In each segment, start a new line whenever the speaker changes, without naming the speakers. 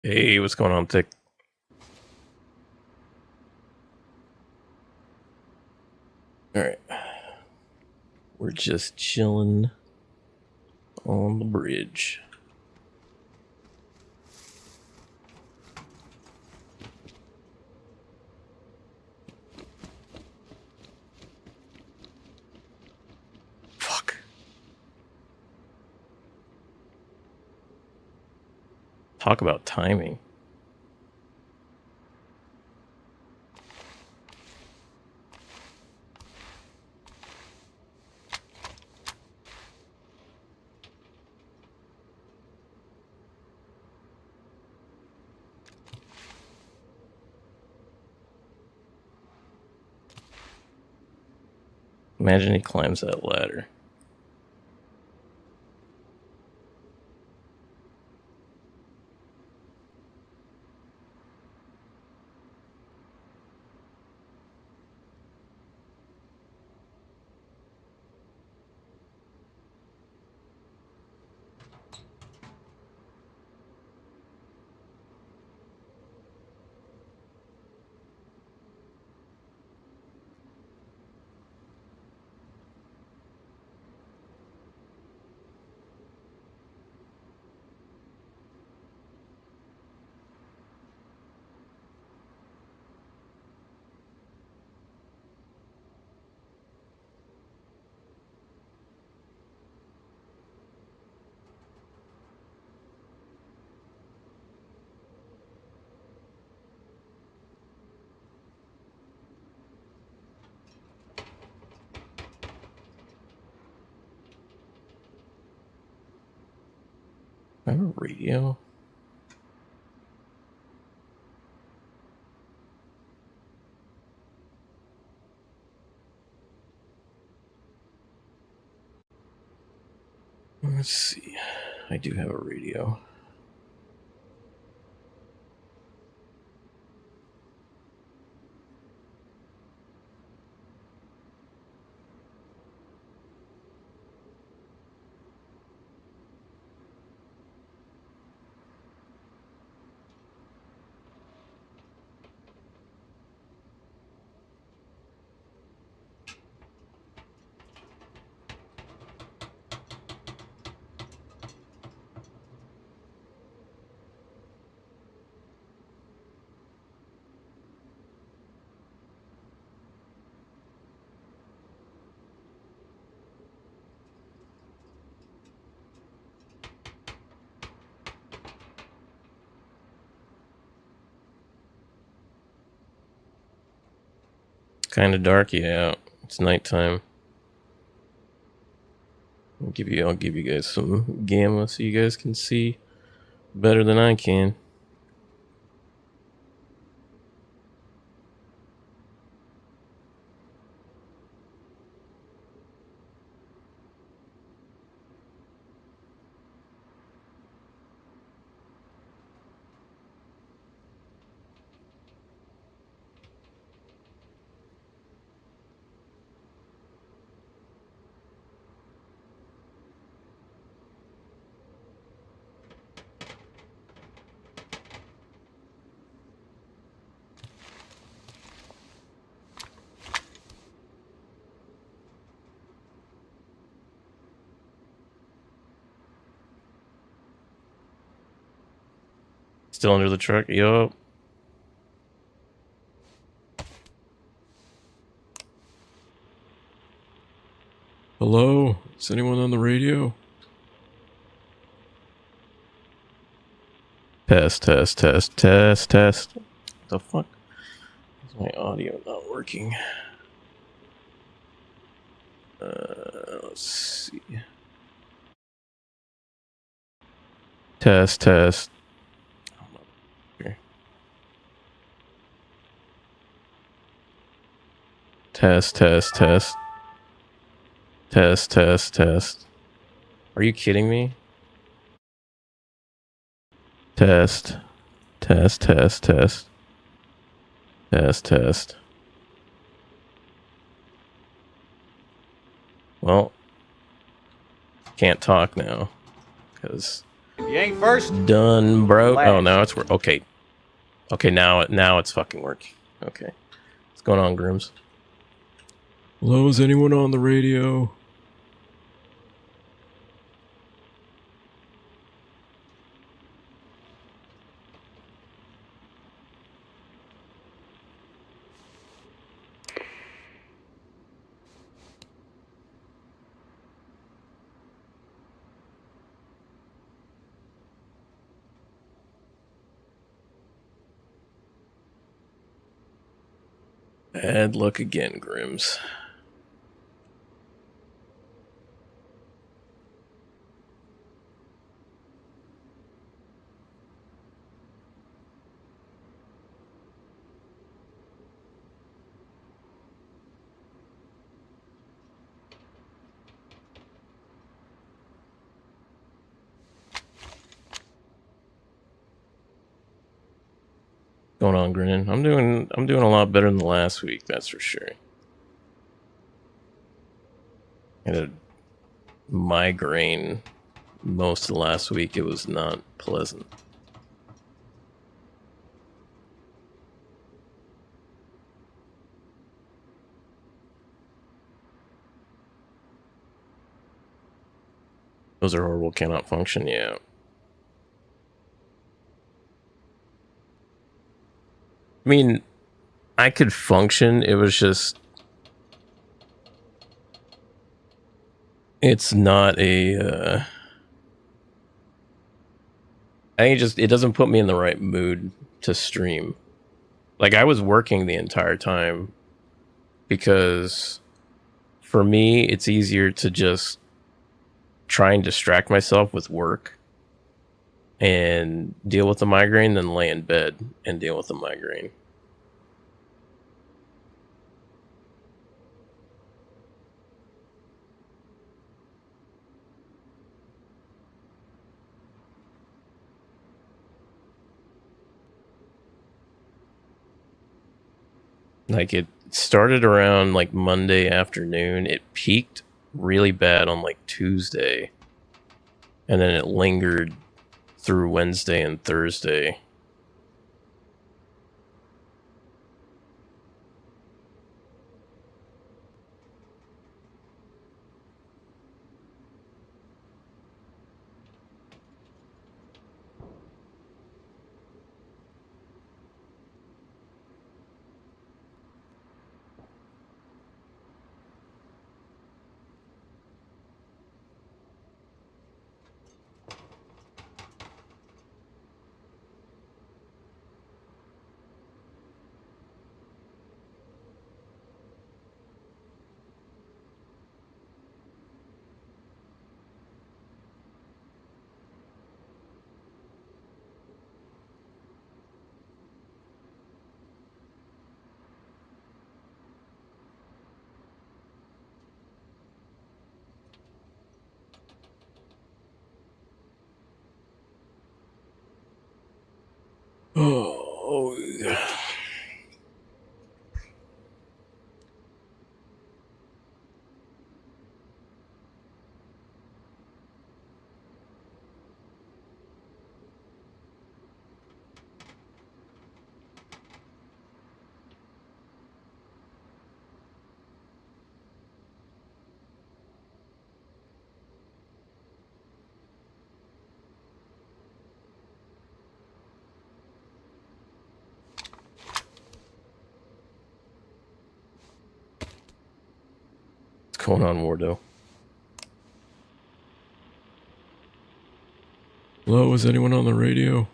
Hey, what's going on, Tick? Alright. We're just chilling on the bridge. Fuck. Talk about timing. Imagine he climbs that ladder. I have a radio. Let's see. I do have a radio. Kind of dark, yeah. It's nighttime. I'll give you guys some gamma so you guys can see better than I can. Still under the truck? Yup. Hello? Is anyone on the radio? Test. The fuck? Is my audio not working? Let's see. Test. Okay. Test. Are you kidding me? Test. Well, can't talk now because
You ain't first.
Done, bro.
Last.
Oh, now it's okay. Okay, now it's fucking working. Okay, what's going on, Grims? Hello, is anyone on the radio? Bad luck again, Grims. Going on, Grinning? I'm doing a lot better than last week, that's for sure. I had a migraine most of last week. It was not pleasant. Those are horrible, cannot function, yeah. I mean, I could function, it was just... It's not a, I think it doesn't put me in the right mood to stream. Like, I was working the entire time because for me, it's easier to just try and distract myself with work and deal with the migraine than lay in bed and deal with the migraine. Like, it started around like Monday afternoon. It peaked really bad on like Tuesday, and then it lingered through Wednesday and Thursday. Oh, what's going on, Wardo? Hello, is anyone on the radio?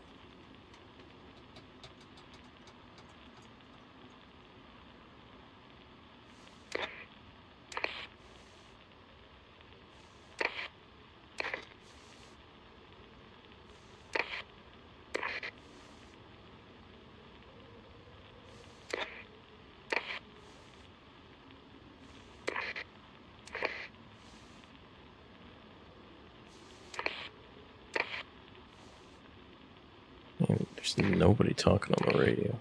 Man, there's nobody talking on the radio.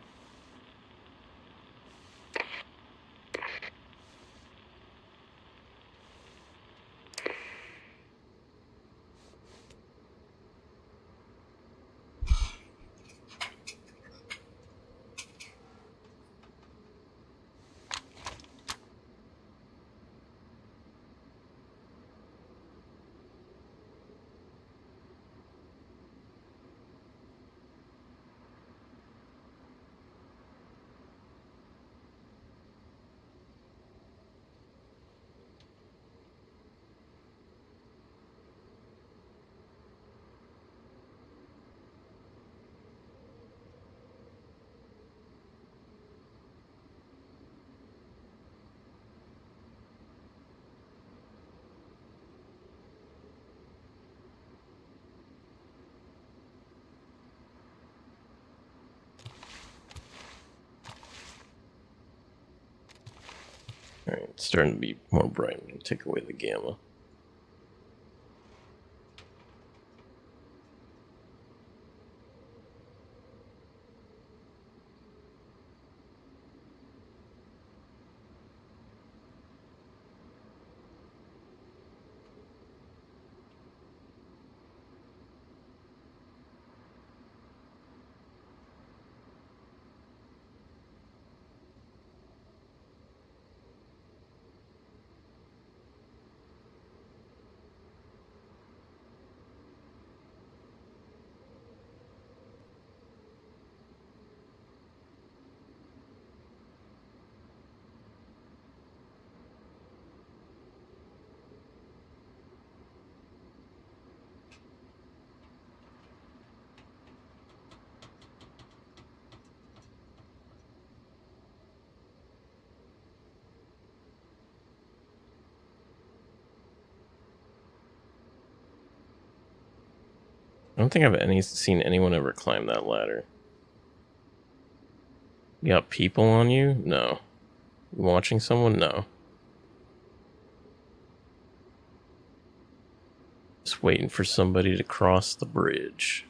It's starting to be more bright. I'm going to take away the gamma. I don't think I've seen anyone ever climb that ladder. You got people on you? No. You watching someone? No. Just waiting for somebody to cross the bridge.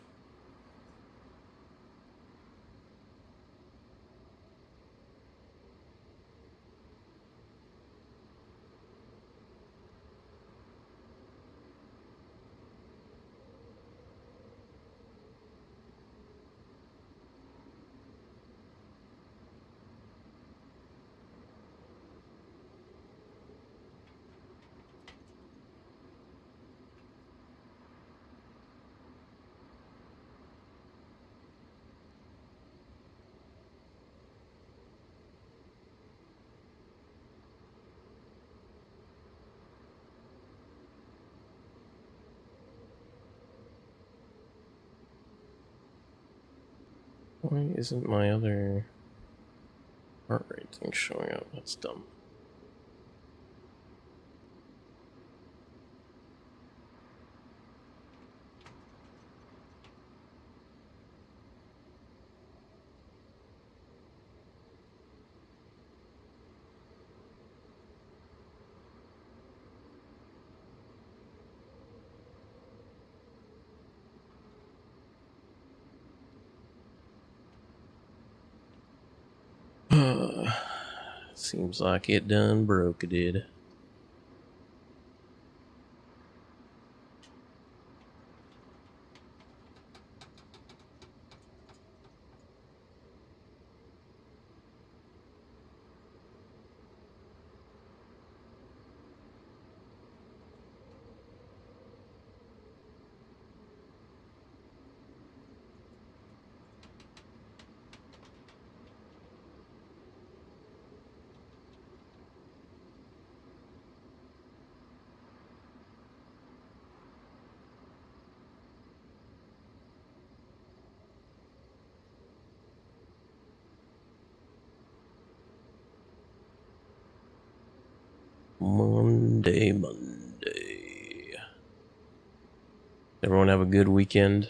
Why isn't my other heart rate thing showing up? That's dumb. Seems like it done broke it did. Monday. Everyone have a good weekend.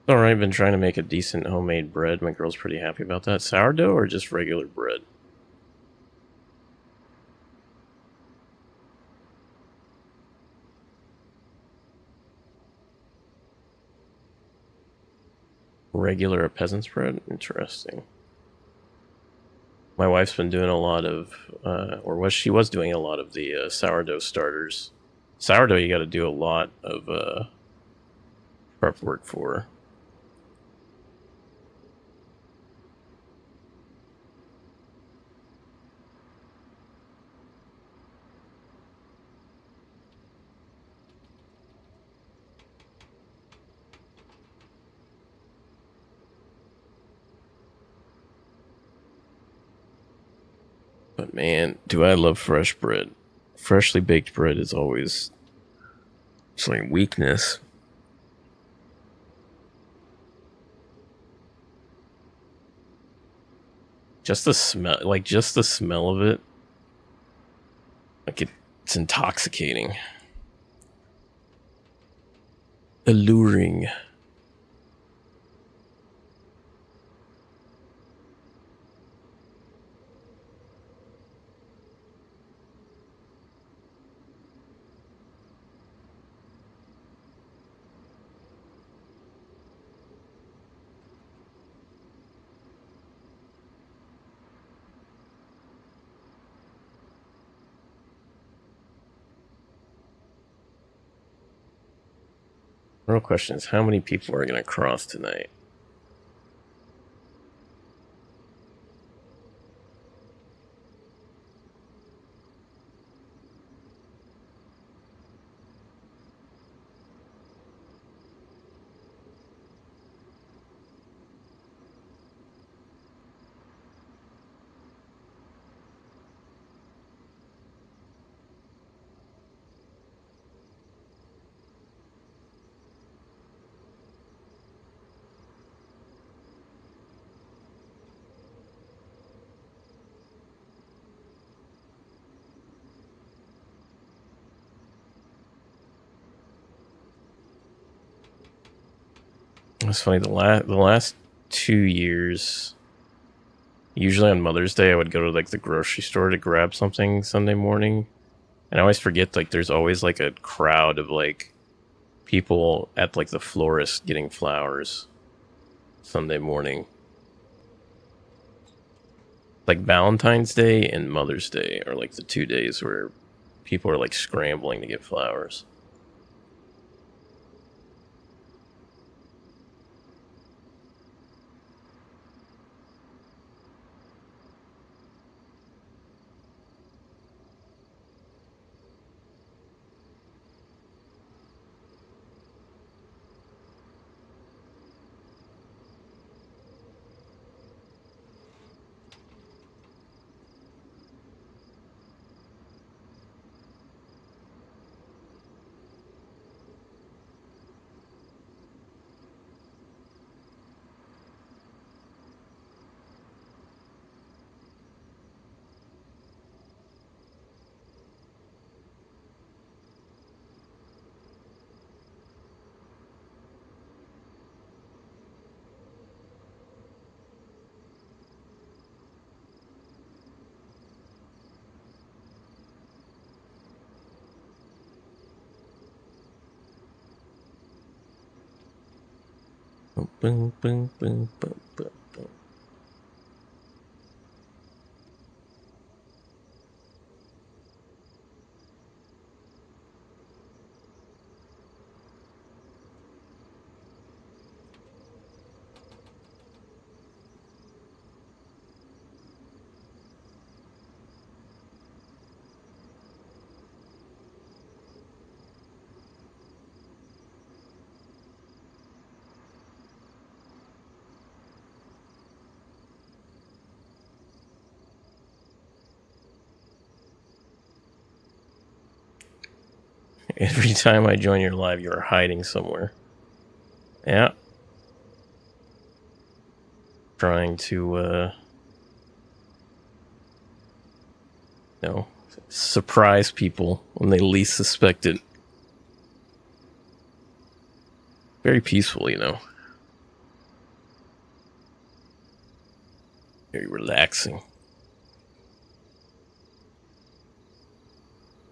Alright, been trying to make a decent homemade bread. My girl's pretty happy about that. Sourdough or just regular bread? Regular a peasant's bread? Interesting. My wife's been doing a lot of, she was doing a lot of the sourdough starters. Sourdough you gotta do a lot of prep work for. But man, do I love fresh bread. Freshly baked bread is always some weakness. Just the smell, like just the smell of it, like it's intoxicating, alluring. Real question is, how many people are going to cross tonight? It's funny, the last 2 years, usually on Mother's Day, I would go to like the grocery store to grab something Sunday morning, and I always forget like there's always like a crowd of like people at like the florist getting flowers Sunday morning. Like Valentine's Day and Mother's Day are like the 2 days where people are like scrambling to get flowers. Boom, boom, boom, boom, boom, boom. Every time I join your live, you are hiding somewhere. Yeah. Trying to, surprise people when they least suspect it. Very peaceful, Very relaxing.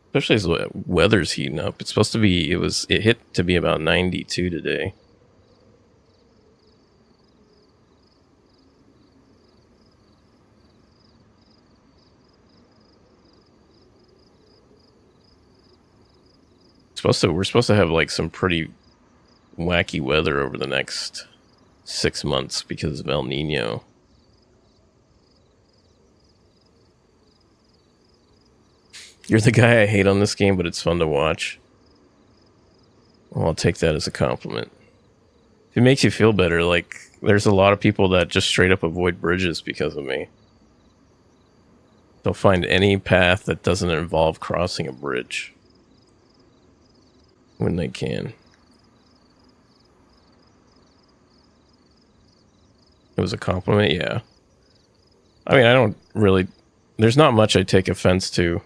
Especially as the weather's heating up. It's supposed to be, it hit to be about 92 today. We're supposed to have like some pretty wacky weather over the next 6 months because of El Nino. You're the guy I hate on this game, but it's fun to watch. Well, I'll take that as a compliment. If it makes you feel better, like, there's a lot of people that just straight up avoid bridges because of me. They'll find any path that doesn't involve crossing a bridge when they can. It was a compliment, yeah. I mean, I don't really... There's not much I take offense to.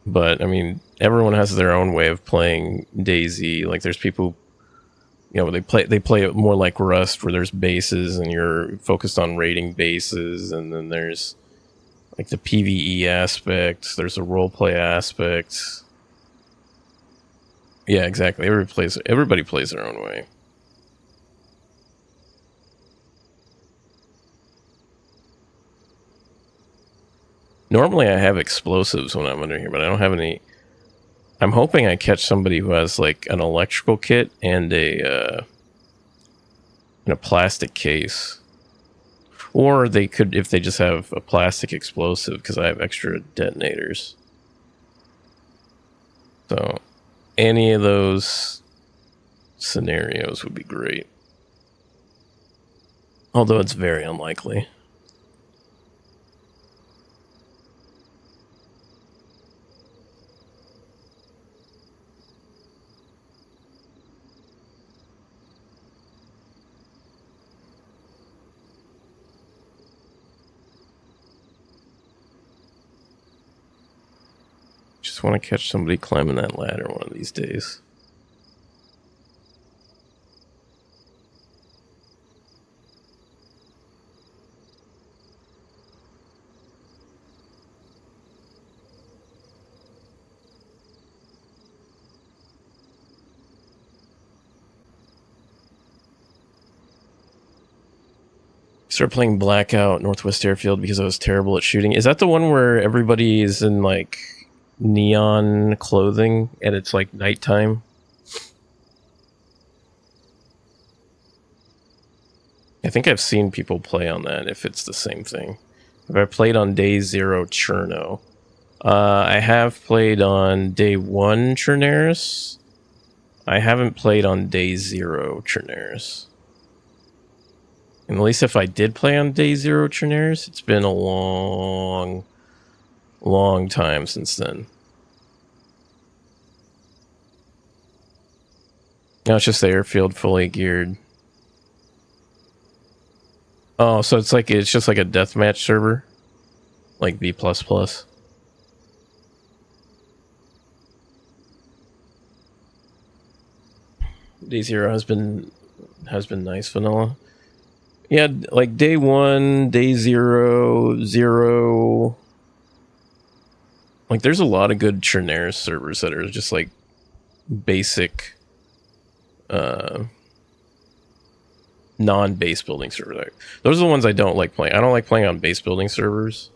But, I mean, everyone has their own way of playing DayZ. Like, there's people... You know, they play it more like Rust, where there's bases, and you're focused on raiding bases, and then there's, like, the PvE aspect, there's a roleplay aspect. Yeah, exactly. Everybody plays their own way. Normally I have explosives when I'm under here, but I don't have any. I'm hoping I catch somebody who has like an electrical kit and a plastic case. Or they could, if they just have a plastic explosive, because I have extra detonators. So any of those scenarios would be great. Although it's very unlikely. Just want to catch somebody climbing that ladder one of these days. Started playing Blackout Northwest Airfield because I was terrible at shooting. Is that the one where everybody is in like neon clothing and it's like nighttime? I think I've seen people play on that, if it's the same thing. Have I played on Day 0 Cherno? I have played on Day 1 Chernaris. I haven't played on Day 0 Chernaris. And at least if I did play on Day 0 Chernaris, it's been a long time since then. No, it's just the airfield fully geared. Oh, so it's just like a deathmatch server? Like B++? Day 0 has been nice vanilla. Yeah, like Day 1, Day 0, 0. Like, there's a lot of good Chernaris servers that are just like basic non-base building servers. Those are the ones I don't like playing. I don't like playing on base building servers.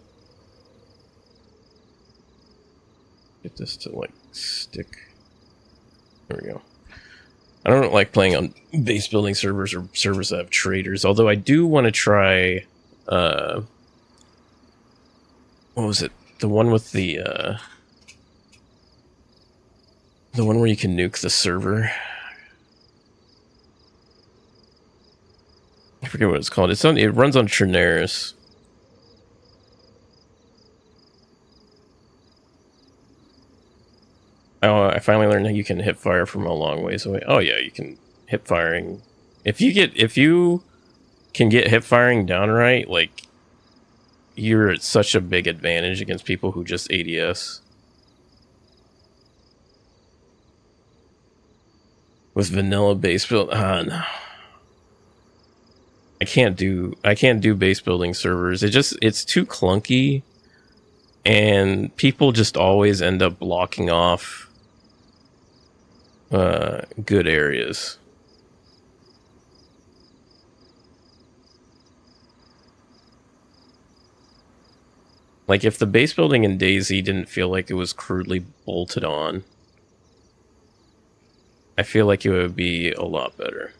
Get this to like stick. There we go. I don't like playing on base building servers or servers that have traders, although I do want to try, what was it? The one with the one where you can nuke the server. I forget what it's called. It runs on Chernaris. Oh, I finally learned that you can hip fire from a long ways away. Oh yeah, you can hip firing. If you can get hip firing down right, like, you're at such a big advantage against people who just ADS. With vanilla base build, no. I can't do base building servers. It's too clunky, and people just always end up blocking off good areas. Like, if the base building in DayZ didn't feel like it was crudely bolted on, I feel like it would be a lot better.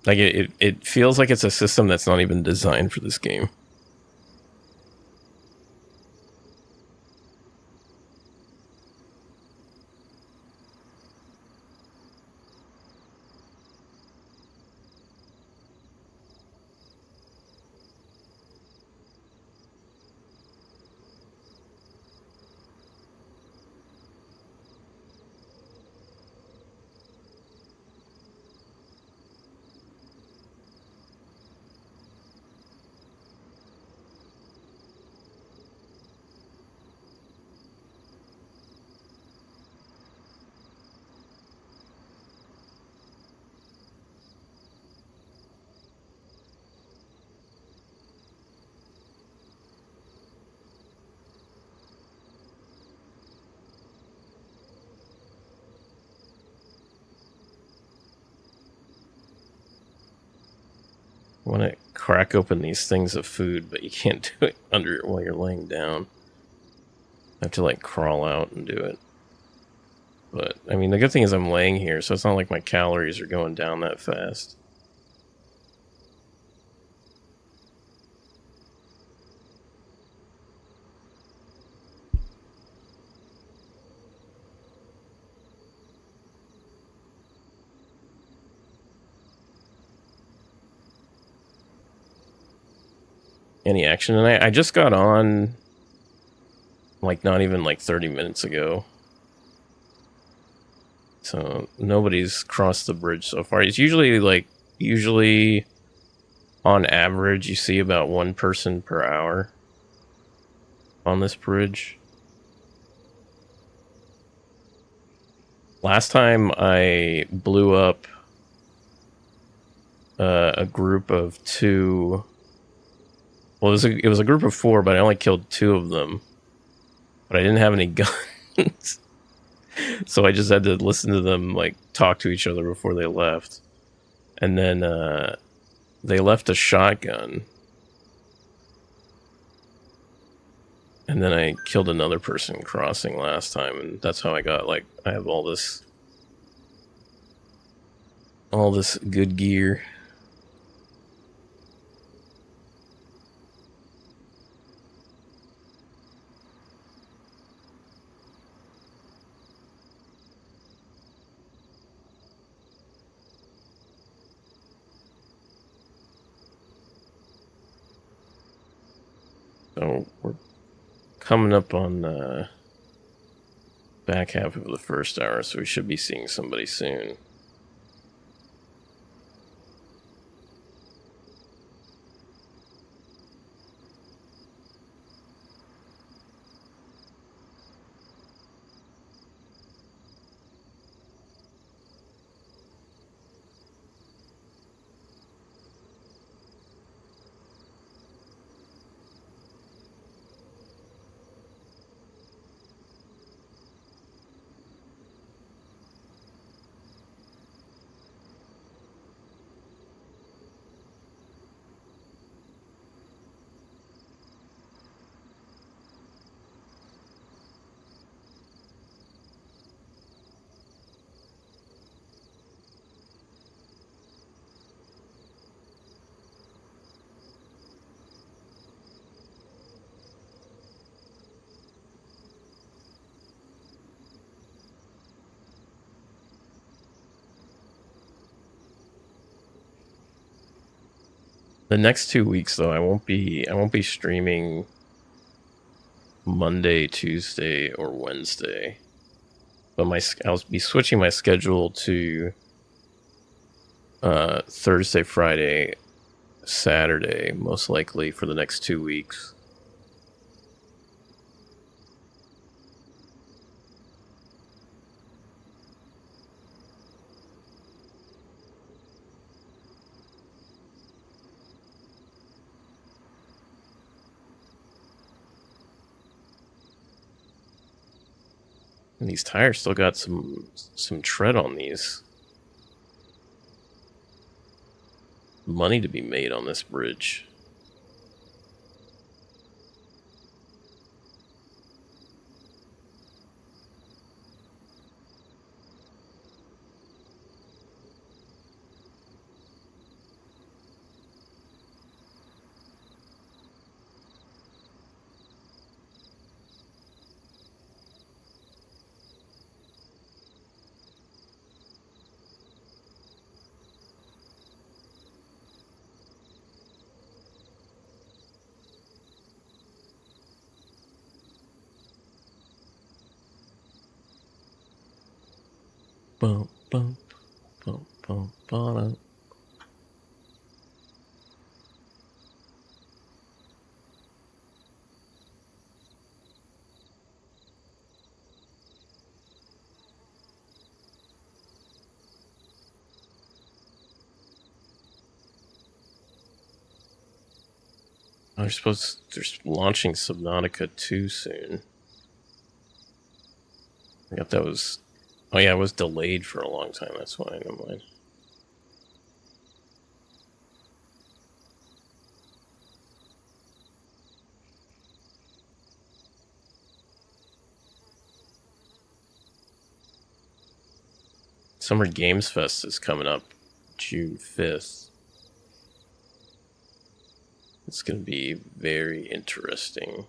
Like, it feels like it's a system that's not even designed for this game. want to crack open these things of food, but you can't do it under while you're laying down. I have to like crawl out and do it. But I mean, the good thing is I'm laying here, so it's not like my calories are going down that fast. Any action tonight? I just got on, like, not even like 30 minutes ago. So nobody's crossed the bridge so far. It's usually on average you see about one person per hour on this bridge. Last time I blew up a group of 2. Well, it was a group of 4, but I only killed 2 of them. But I didn't have any guns. So I just had to listen to them, like, talk to each other before they left. And then they left a shotgun. And then I killed another person crossing last time, and that's how I got, like, I have all this good gear. So we're coming up on the back half of the first hour, so we should be seeing somebody soon. The next 2 weeks, though, I won't be streaming Monday, Tuesday, or Wednesday. But I'll be switching my schedule to Thursday, Friday, Saturday, most likely for the next 2 weeks. And these tires still got some tread on these. Money to be made on this bridge. Bump, bump, bump, bump, bump. They're launching Subnautica 2 soon. I got that was... Oh yeah, it was delayed for a long time, that's why, never mind. Summer Games Fest is coming up June 5th. It's going to be very interesting.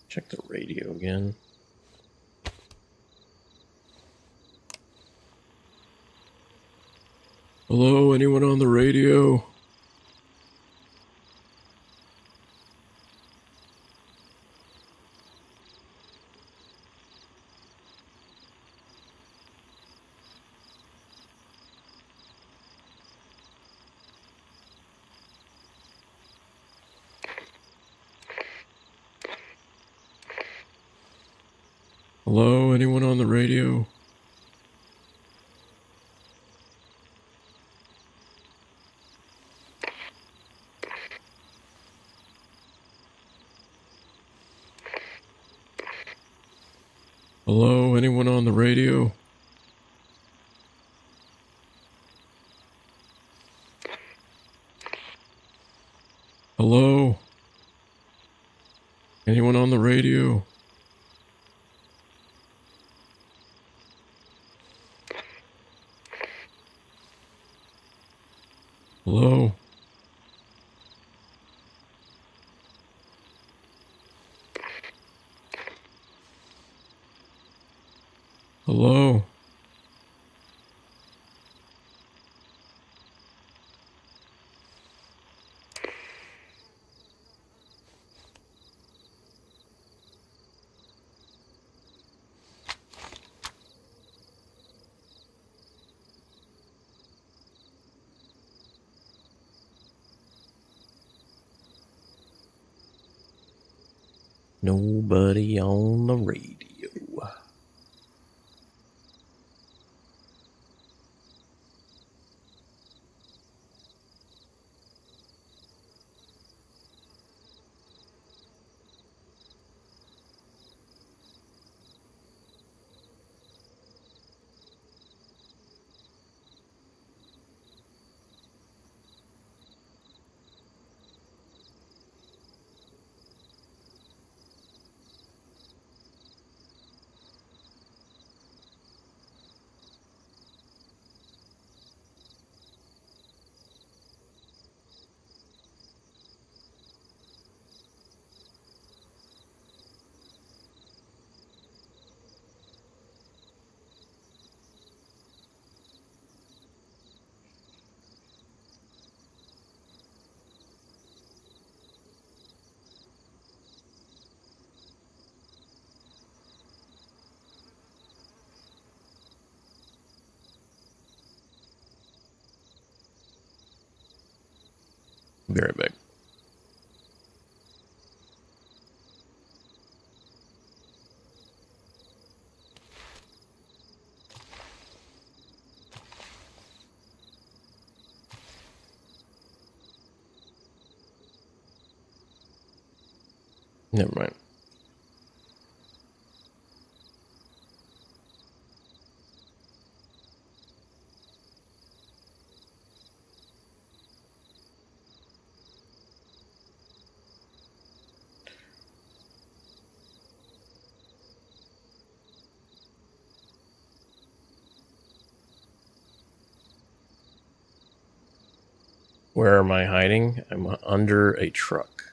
Check the radio again. Hello, anyone on the radio? Hello, anyone on the radio? Hello, anyone on the radio? Hello? Anyone on the radio? Hello? Hello? Nobody on the radio. Be right back. Never mind. Where am I hiding? I'm under a truck.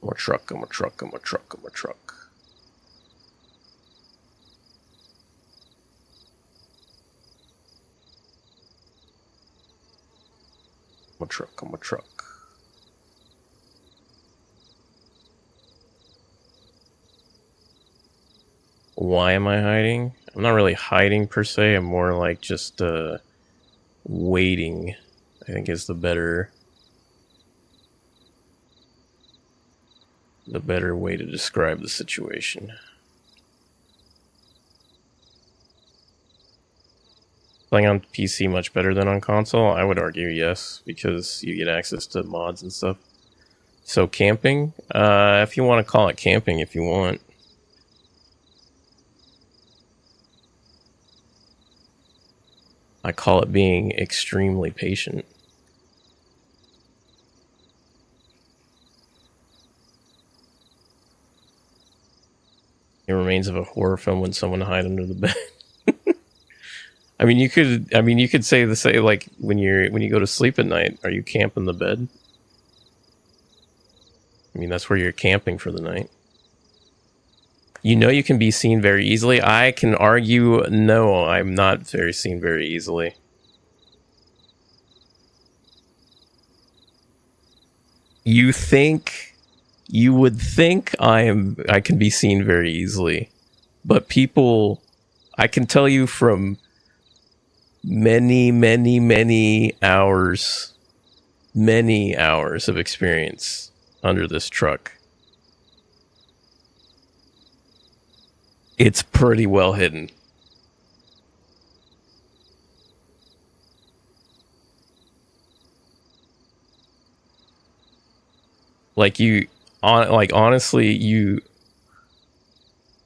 I'm a truck, I'm a truck, I'm a truck, I'm a truck. I'm a truck, I'm a truck. Why am I hiding? I'm not really hiding per se, I'm more like just waiting, I think is the better way to describe the situation. Playing on PC much better than on console? I would argue yes, because you get access to mods and stuff. So camping? If you want to call it camping, if you want. I call it being extremely patient. It remains of a horror film when someone hide under the bed. I mean, you could say like when you go to sleep at night, are you camping the bed? I mean, that's where you're camping for the night. You know you can be seen very easily. I can argue, no, I'm not seen very easily. You would think I can be seen very easily. But people, I can tell you from many hours of experience under this truck, it's pretty well hidden. Honestly,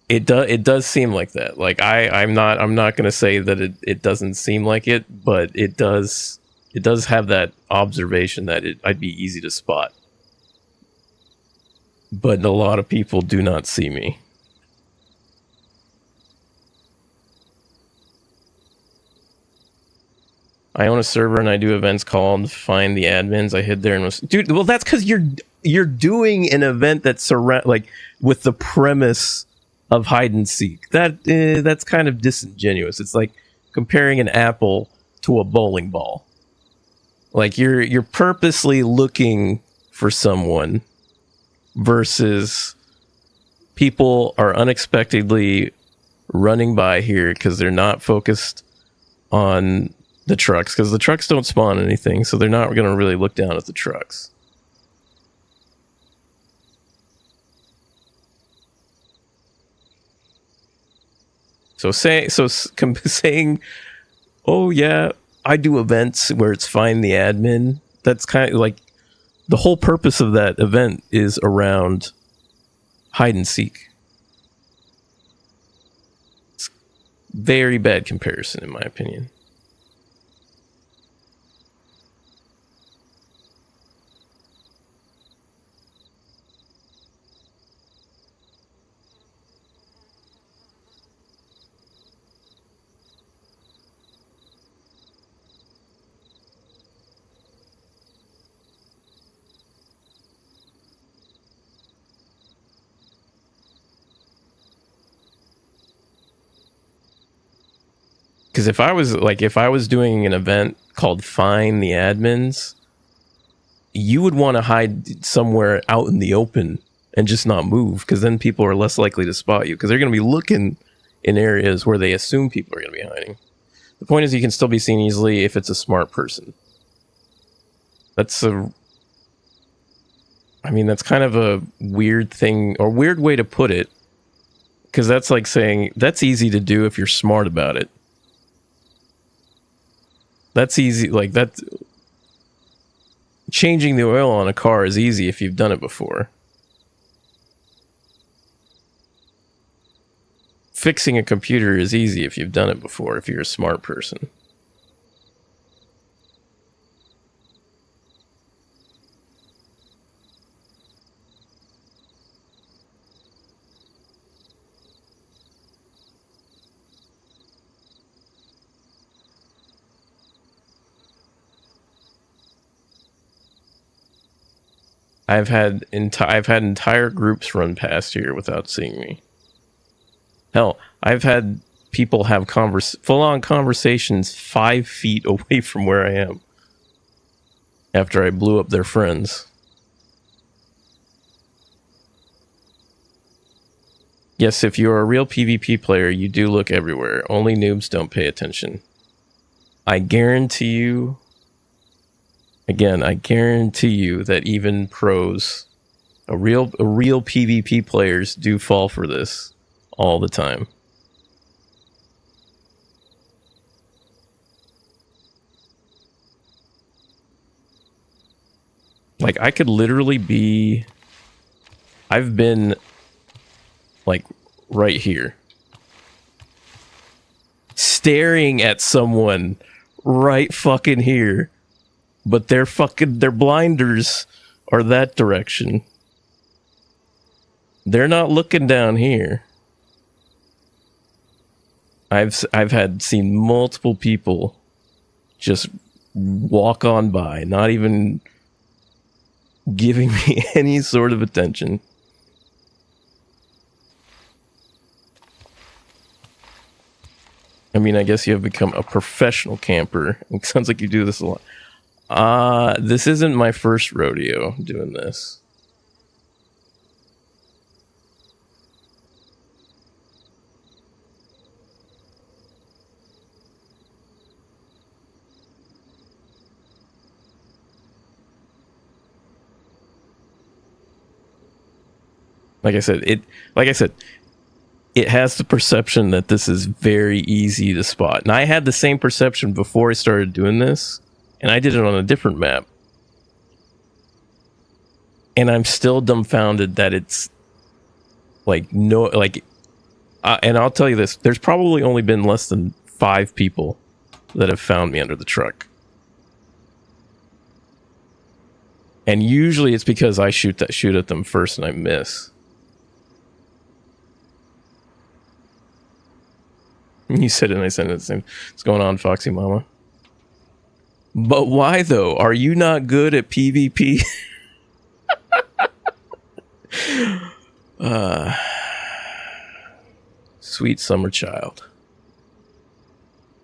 it does seem like that. Like I'm not gonna say that it doesn't seem like it, but it does have that observation that I'd be easy to spot. But a lot of people do not see me. I own a server and I do events called Find the Admins. I hid there and was... Dude, well, that's because you're doing an event that's with the premise of hide and seek. That's kind of disingenuous. It's like comparing an apple to a bowling ball. Like you're purposely looking for someone versus people are unexpectedly running by here because they're not focused on the trucks, because the trucks don't spawn anything, so they're not going to really look down at the trucks. So saying, oh yeah, I do events where it's find the admin, that's kind of like the whole purpose of that event is around hide and seek. It's very bad comparison in my opinion. Because if I was doing an event called Find the Admins, you would want to hide somewhere out in the open and just not move, because then people are less likely to spot you, because they're going to be looking in areas where they assume people are going to be hiding. The point is you can still be seen easily if it's a smart person. That's kind of a weird thing, or weird way to put it, because that's like saying that's easy to do if you're smart about it. That's easy, like that. Changing the oil on a car is easy if you've done it before. Fixing a computer is easy if you've done it before, if you're a smart person. I've had entire groups run past here without seeing me. Hell, I've had people have full-on conversations 5 feet away from where I am after I blew up their friends. Yes, if you're a real PvP player, you do look everywhere. Only noobs don't pay attention. I guarantee you, again, I guarantee you that even pros, a real PvP players do fall for this all the time. Like, I could literally be... I've been, like, right here. Staring at someone right fucking here. But their blinders are that direction. They're not looking down here. I've seen multiple people just walk on by, not even giving me any sort of attention. I mean, I guess you have become a professional camper. It sounds like you do this a lot. This isn't my first rodeo doing this. Like I said, it has the perception that this is very easy to spot. And I had the same perception before I started doing this, and I did it on a different map. And I'm still dumbfounded that it's like no, like, and I'll tell you this, there's probably only been less than 5 people that have found me under the truck. And usually it's because I shoot at them first and I miss. You said it and I said it the same. What's going on, Foxy Mama? But why, though? Are you not good at PvP? Sweet summer child.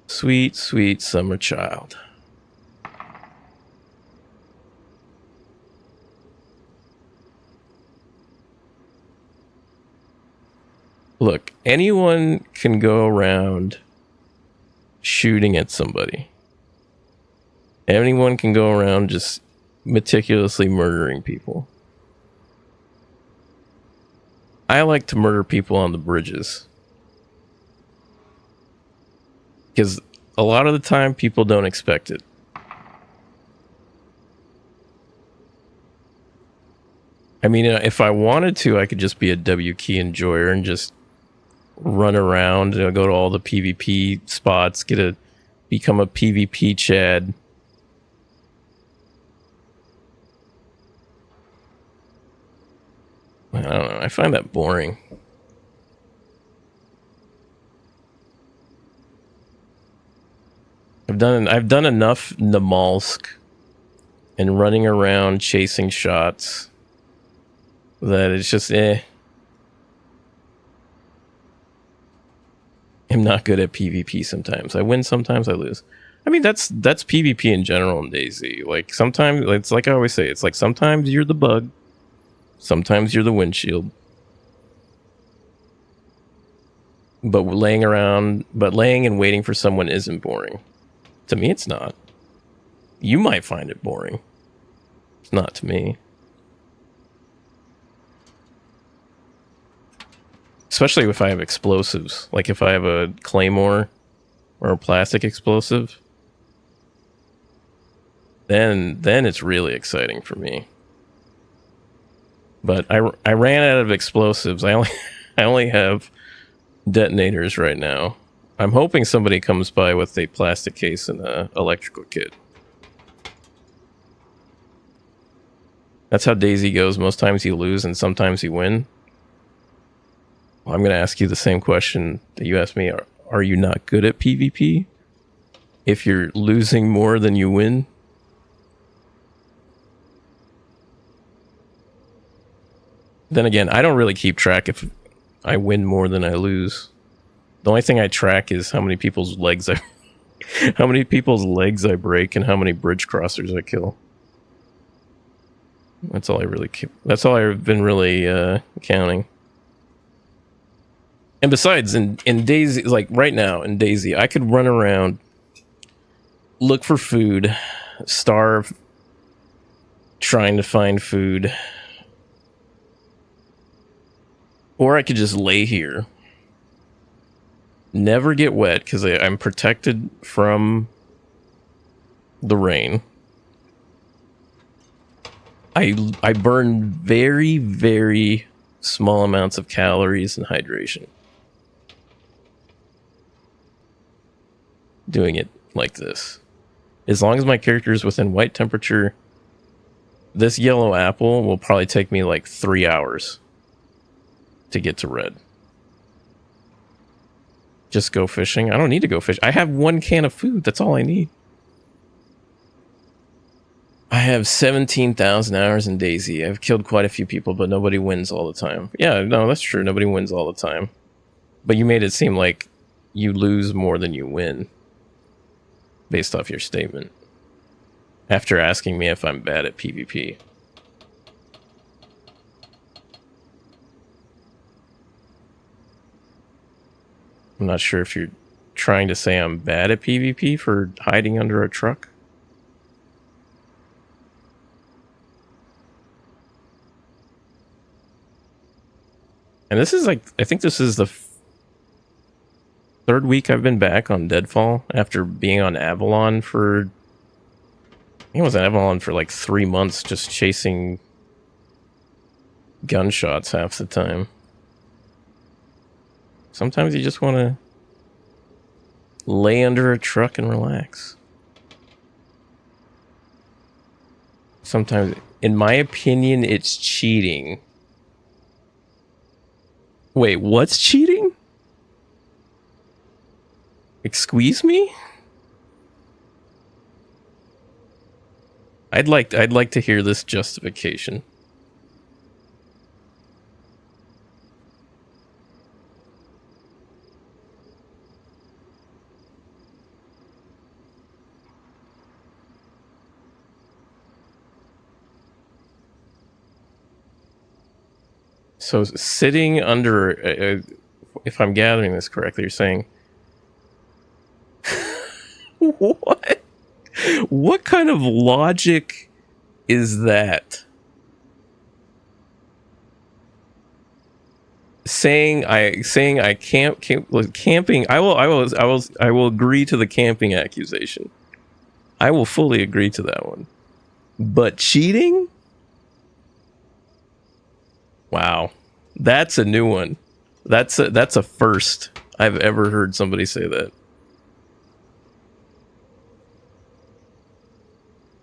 Sweet, sweet summer child. Look, anyone can go around shooting at somebody. Anyone can go around just meticulously murdering people. I like to murder people on the bridges. Because a lot of the time, people don't expect it. I mean, if I wanted to, I could just be a W key enjoyer and just run around, go to all the PvP spots, become a PvP Chad. I don't know. I find that boring. I've done enough Namalsk and running around chasing shots that it's just I'm not good at PvP sometimes. I win sometimes, I lose. I mean, that's PvP in general in DayZ. Like, sometimes, it's like I always say, it's like sometimes you're the bug, sometimes you're the windshield. But laying and waiting for someone isn't boring. To me, it's not. You might find it boring. It's not to me. Especially if I have explosives. Like if I have a claymore or a plastic explosive. Then it's really exciting for me. But I ran out of explosives. I only have detonators right now. I'm hoping somebody comes by with a plastic case and an electrical kit. That's how DayZ goes. Most times you lose and sometimes you win. Well, I'm going to ask you the same question that you asked me. Are you not good at PvP? If you're losing more than you win? Then again, I don't really keep track if I win more than I lose. The only thing I track is how many people's legs I how many people's legs I break and how many bridge crossers I kill. That's all I really keep. That's all I've been really counting. And besides, in DayZ, like right now in DayZ, I could run around, look for food, starve, trying to find food, or I could just lay here, never get wet because I'm protected from the rain. I burn very, very small amounts of calories and hydration doing it like this. As long as my character is within white temperature, this yellow apple will probably take me like 3 hours to get to red. Just go fishing. I don't need to go fish. I have 1 can of food. That's all I need. I have 17,000 hours in DayZ. I've killed quite a few people, but nobody wins all the time. Yeah, no, that's true. Nobody wins all the time. But you made it seem like you lose more than you win, based off your statement. After asking me if I'm bad at PvP. I'm not sure if you're trying to say I'm bad at PvP for hiding under a truck. And this is like, I think this is the 3rd week I've been back on Deadfall after being on Avalon for, I think I was on Avalon for like 3 months just chasing gunshots half the time. Sometimes you just want to lay under a truck and relax. Sometimes, in my opinion, it's cheating. Wait, what's cheating? Excuse me? I'd like to hear this justification. So sitting under, if I'm gathering this correctly, you're saying, what? What kind of logic is that? Saying I can't camping. I will agree to the camping accusation. I will fully agree to that one. But cheating? Wow, that's a new one. That's a first I've ever heard somebody say that.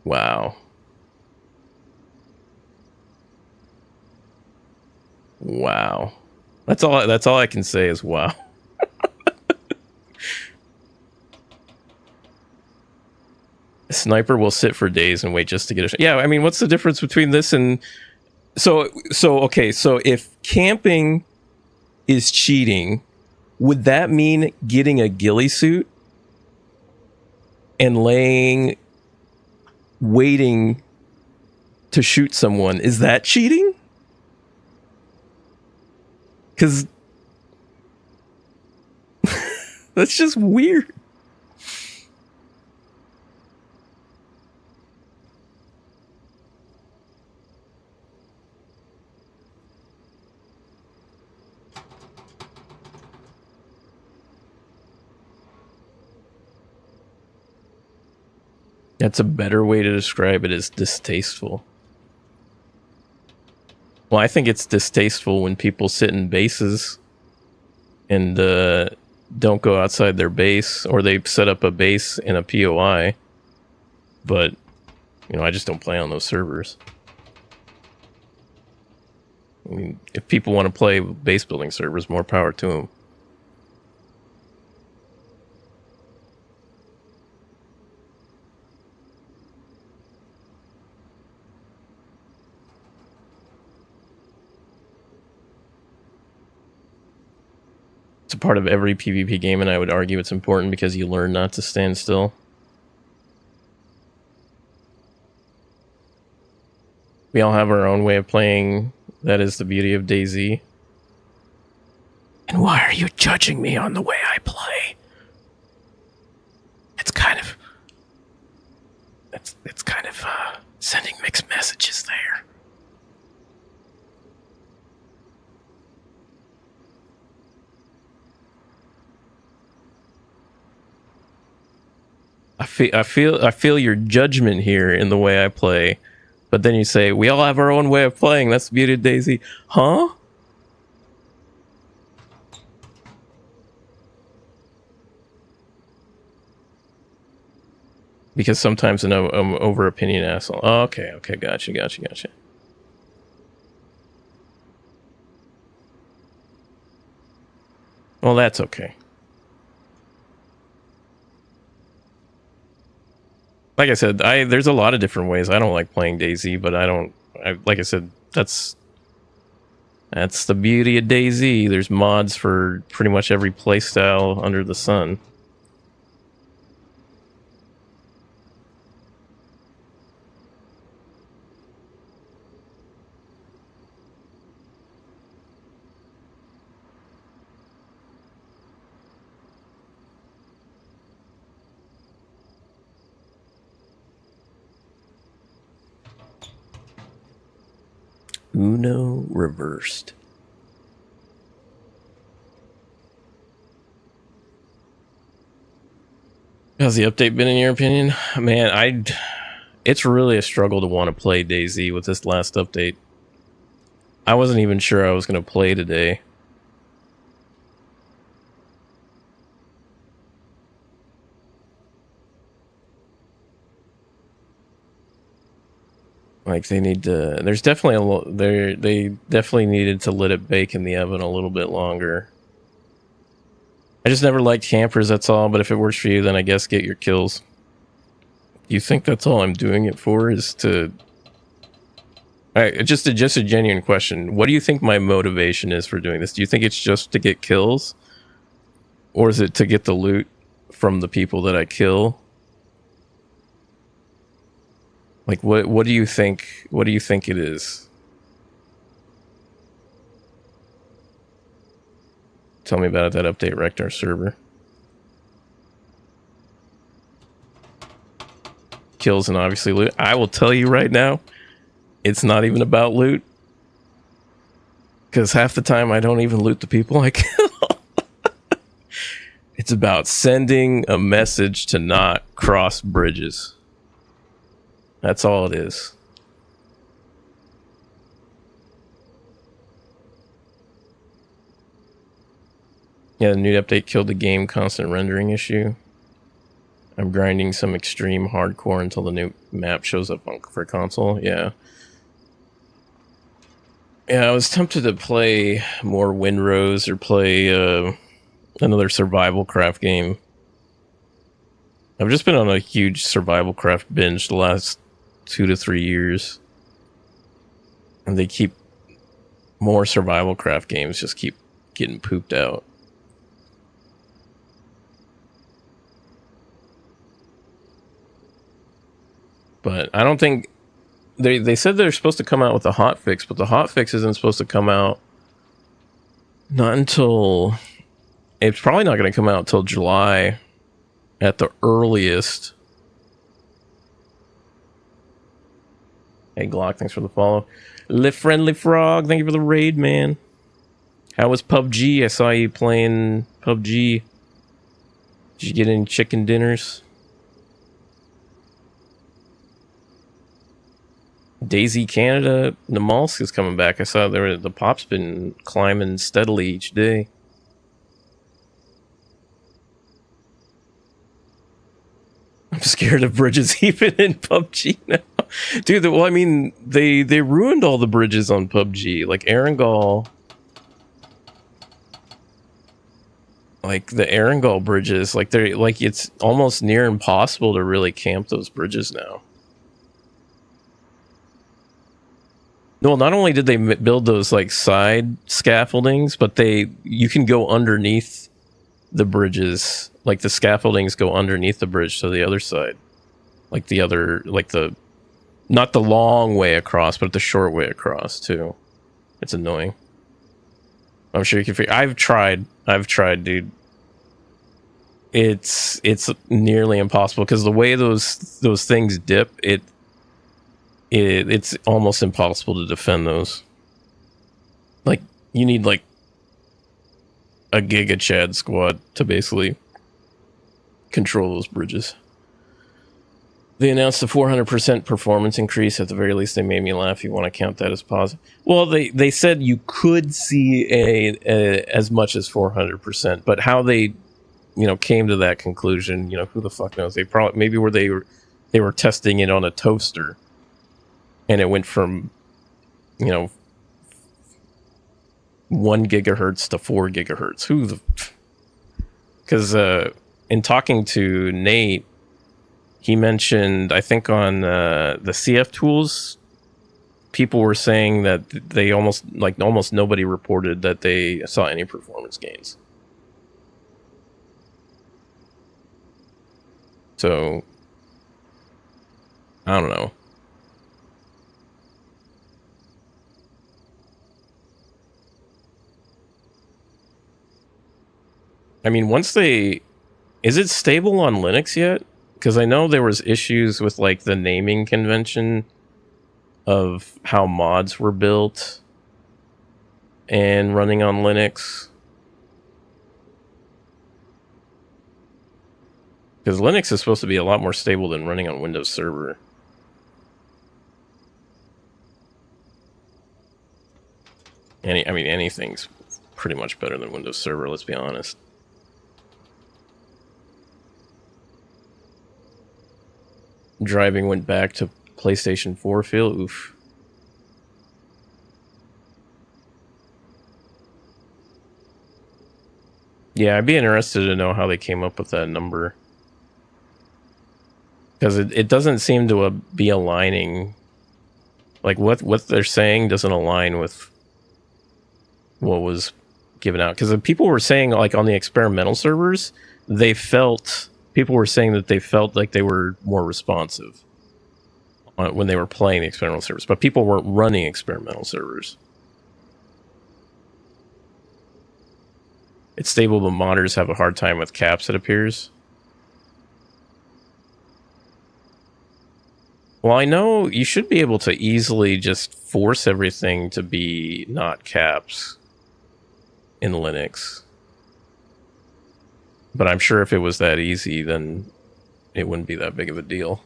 Wow. Wow. That's all I can say is wow. A sniper will sit for days and wait just to get a shot. Yeah, I mean, what's the difference between this and so okay, so if camping is cheating, would that mean getting a ghillie suit and waiting to shoot someone? Is that cheating? Because that's just weird. That's a better way to describe it, as distasteful. Well, I think it's distasteful when people sit in bases and don't go outside their base, or they set up a base in a POI. But, you know, I just don't play on those servers. I mean, if people want to play base building servers, more power to them. part of every PvP game, and I would argue it's important because you learn not to stand still. We all have our own way of playing. That is the beauty of DayZ. And why are you judging me on the way I play? It's kind of... It's kind of sending mixed messages there. I feel your judgment here in the way I play, but then you say we all have our own way of playing. That's the beauty of DayZ, huh? Because sometimes I'm over opinion asshole. Oh, okay, gotcha. Well, that's okay. Like I said, there's a lot of different ways. I don't like playing DayZ, but like I said, that's the beauty of DayZ. There's mods for pretty much every playstyle under the sun. Uno reversed. How's the update been in your opinion? Man, it's really a struggle to want to play DayZ with this last update. I wasn't even sure I was going to play today. Like they need to. There's definitely they definitely needed to let it bake in the oven a little bit longer. I just never liked campers. That's all. But if it works for you, then I guess get your kills. You think that's all I'm doing it for? Is to. All right, just a genuine question. What do you think my motivation is for doing this? Do you think it's just to get kills, or is it to get the loot from the people that I kill? Like, what do you think? What do you think it is? Tell me about that update wrecked our server. Kills and obviously loot. I will tell you right now, it's not even about loot. Because half the time I don't even loot the people I kill. It's about sending a message to not cross bridges. That's all it is. Yeah, the new update killed the game constant rendering issue. I'm grinding some extreme hardcore until the new map shows up for console. Yeah. Yeah, I was tempted to play more Windrose or play another survival craft game. I've just been on a huge survival craft binge the last 2 to 3 years, and they keep more survival craft games just keep getting pooped out. But I don't think they said they're supposed to come out with a hotfix, but the hotfix isn't supposed to come out not until, it's probably not going to come out till July at the earliest. Hey Glock, thanks for the follow. Live Friendly Frog, thank you for the raid, man. How was PUBG? I saw you playing PUBG. Did you get any chicken dinners? DayZ Canada, Namalsk is coming back. I saw the pop's been climbing steadily each day. I'm scared of bridges even in PUBG now. Dude, well, I mean, they ruined all the bridges on PUBG. Like Erangel. Like the Erangel bridges, like they're like it's almost near impossible to really camp those bridges now. Well, not only did they build those like side scaffoldings, but you can go underneath the bridges, like the scaffoldings go underneath the bridge to the other side, like the not the long way across, but the short way across too. It's annoying. I'm sure you can figure. I've tried, dude. It's nearly impossible because the way those things dip, it's almost impossible to defend those. Like, you need like a Giga Chad squad to basically control those bridges. They announced a 400% performance increase. At the very least, they made me laugh. You want to count that as positive? Well, they said you could see a as much as 400%, but how they, came to that conclusion, who the fuck knows? They probably they were testing it on a toaster, and it went from, 1 gigahertz to 4 gigahertz. Because in talking to Nate, he mentioned, I think on the CF tools, people were saying that they almost nobody reported that they saw any performance gains. So, I don't know. I mean, is it stable on Linux yet? Because I know there was issues with like the naming convention of how mods were built and running on Linux. Because Linux is supposed to be a lot more stable than running on Windows Server. Anything's pretty much better than Windows Server, let's be honest. Driving went back to PlayStation 4 feel. Oof. Yeah, I'd be interested to know how they came up with that number. Because it doesn't seem to be aligning. Like, what they're saying doesn't align with what was given out. Because people were saying, like, on the experimental servers, people were saying that they felt like they were more responsive when they were playing the experimental servers, but people weren't running experimental servers. It's stable, but modders have a hard time with caps, it appears. Well, I know you should be able to easily just force everything to be not caps in Linux. But I'm sure if it was that easy, then it wouldn't be that big of a deal.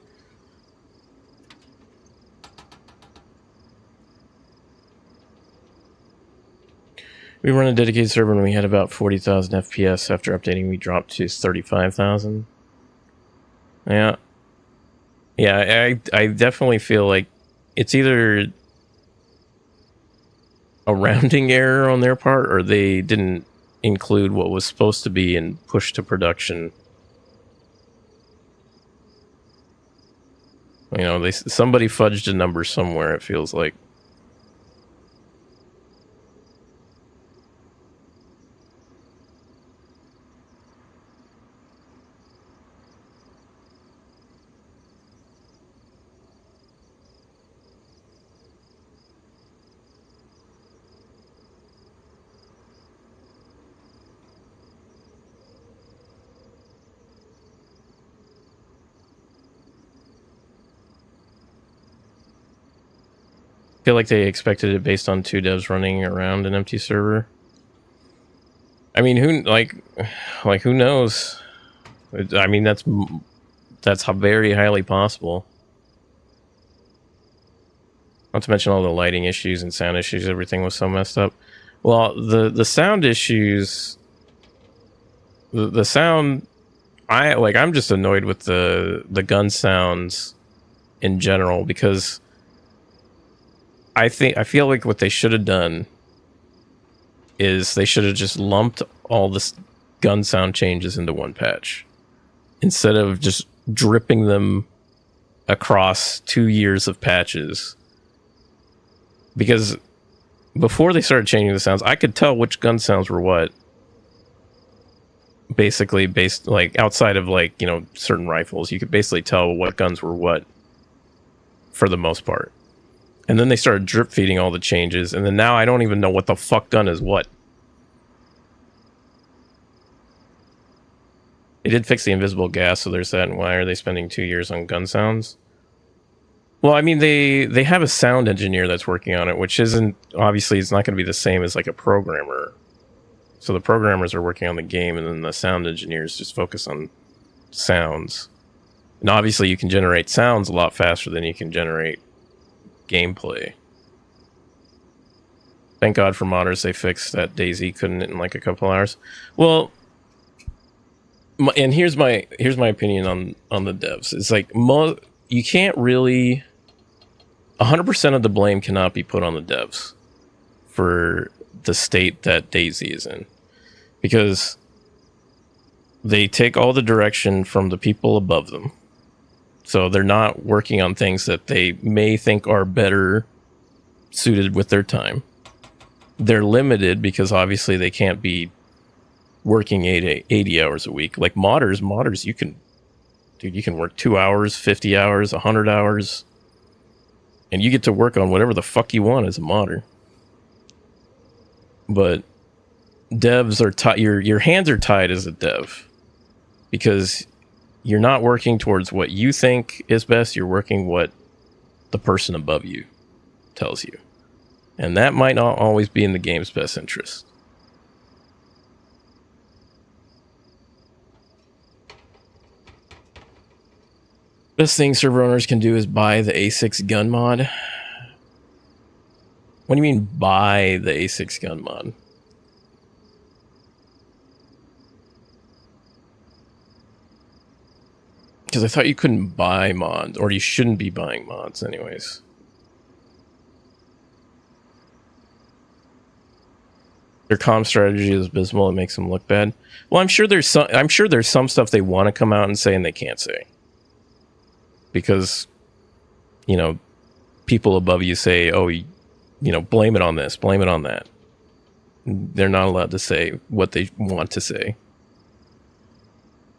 We run a dedicated server and we had about 40,000 FPS. After updating, we dropped to 35,000. Yeah. Yeah, I definitely feel like it's either a rounding error on their part, or they didn't include what was supposed to be and push to production. Somebody fudged a number somewhere, it feels like. Feel like they expected it based on 2 devs running around an empty server. I mean, who knows? I mean, that's very highly possible. Not to mention all the lighting issues and sound issues. Everything was so messed up. Well, the sound issues, the sound, I'm just annoyed with the gun sounds in general, because I feel like what they should have done is they should have just lumped all this gun sound changes into one patch, instead of just dripping them across 2 years of patches. Because before they started changing the sounds, I could tell which gun sounds were what. basically based, like, outside of, like, you know, certain rifles, you could basically tell what guns were what for the most part. And then they started drip feeding all the changes, and then now I don't even know what the fuck gun is what. They did fix the invisible gas, so there's that. And why are they spending 2 years on gun sounds? Well, I mean, they have a sound engineer that's working on it, which isn't, obviously, it's not going to be the same as, like, a programmer. So the programmers are working on the game, and then the sound engineers just focus on sounds. And obviously, you can generate sounds a lot faster than you can generate gameplay. Thank God for modders, they fixed that DayZ couldn't in like a couple hours. Well, and here's my opinion on the devs. It's like, you can't really, 100% of the blame cannot be put on the devs for the state that DayZ is in, because they take all the direction from the people above them. So they're not working on things that they may think are better suited with their time. They're limited because obviously they can't be working 80 hours a week. Like modders, you can work 2 hours, 50 hours, 100 hours, and you get to work on whatever the fuck you want as a modder. But devs are tied. Your hands are tied as a dev, because you're not working towards what you think is best. You're working what the person above you tells you. And that might not always be in the game's best interest. Best thing server owners can do is buy the A6 gun mod. What do you mean buy the A6 gun mod? Because I thought you couldn't buy mods, or you shouldn't be buying mods anyways. Their comm strategy is abysmal. It makes them look bad. Well, I'm sure there's some stuff they want to come out and say and they can't say. Because, you know, people above you say, oh, you know, blame it on this, blame it on that. They're not allowed to say what they want to say.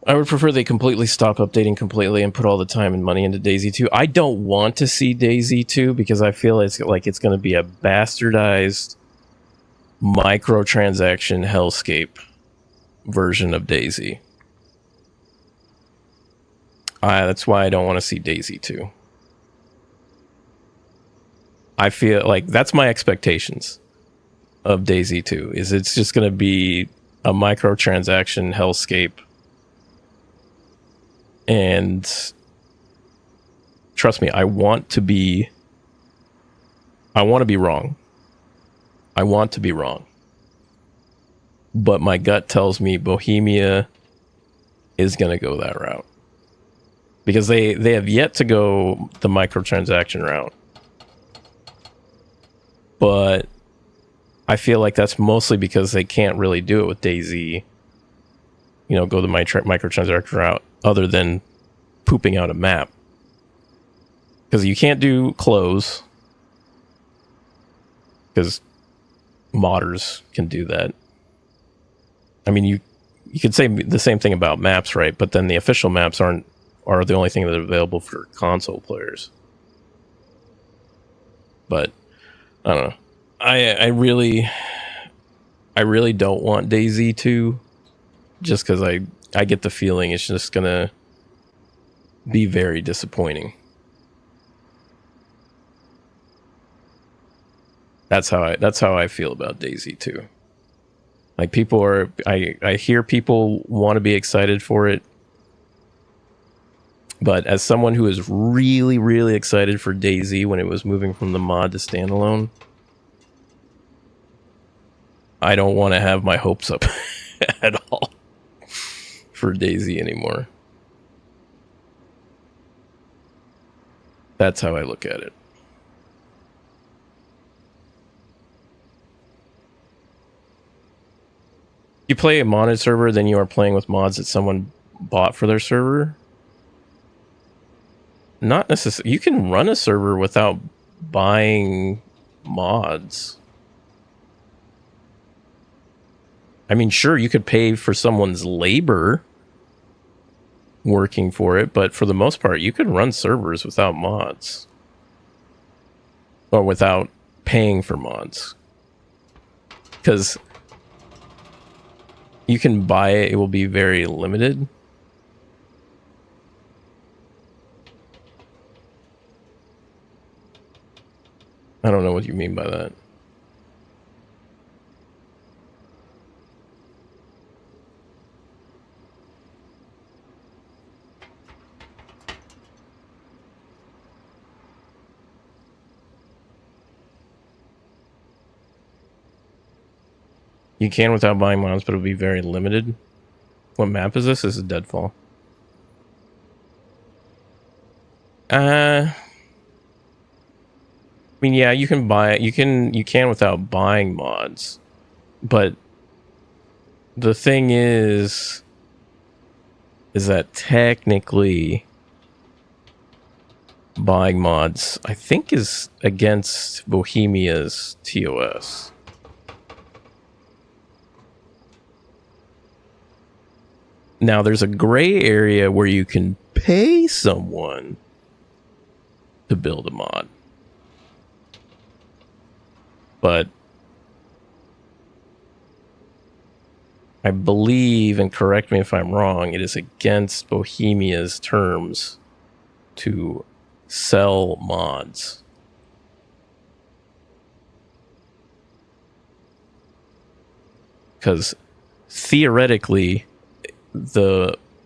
I would prefer they completely stop updating completely and put all the time and money into DayZ 2. I don't want to see DayZ 2 because I feel it's like it's going to be a bastardized microtransaction hellscape version of DayZ. That's why I don't want to see DayZ 2. I feel like that's my expectations of DayZ 2, is it's just going to be a microtransaction hellscape. And trust me, I want to be wrong. I want to be wrong. But my gut tells me Bohemia is going to go that route. Because they have yet to go the microtransaction route. But I feel like that's mostly because they can't really do it with DayZ. You know, go the microtransaction route other than pooping out a map. Because you can't do close. Because modders can do that. I mean, you could say the same thing about maps, right? But then the official maps are the only thing that are available for console players. But I don't know. I really don't want DayZ 2, just because I get the feeling it's just gonna be very disappointing. That's how I feel about DayZ 2. Like, people are, I hear people want to be excited for it, but as someone who is really, really excited for DayZ when it was moving from the mod to standalone, I don't want to have my hopes up at all for DayZ anymore. That's how I look at it. You play a modded server, then you are playing with mods that someone bought for their server? Not necessarily. You can run a server without buying mods. I mean, sure, you could pay for someone's labor working for it, but for the most part, you could run servers without mods. Or without paying for mods. Because you can buy it, it will be very limited. I don't know what you mean by that. You can without buying mods, but it'll be very limited. What map is this? This is Deadfall. I mean, yeah, you can buy it. You can without buying mods, but the thing is that technically buying mods, I think, is against Bohemia's TOS. Now, there's a gray area where you can pay someone to build a mod. But I believe, and correct me if I'm wrong, it is against Bohemia's terms to sell mods. Because theoretically,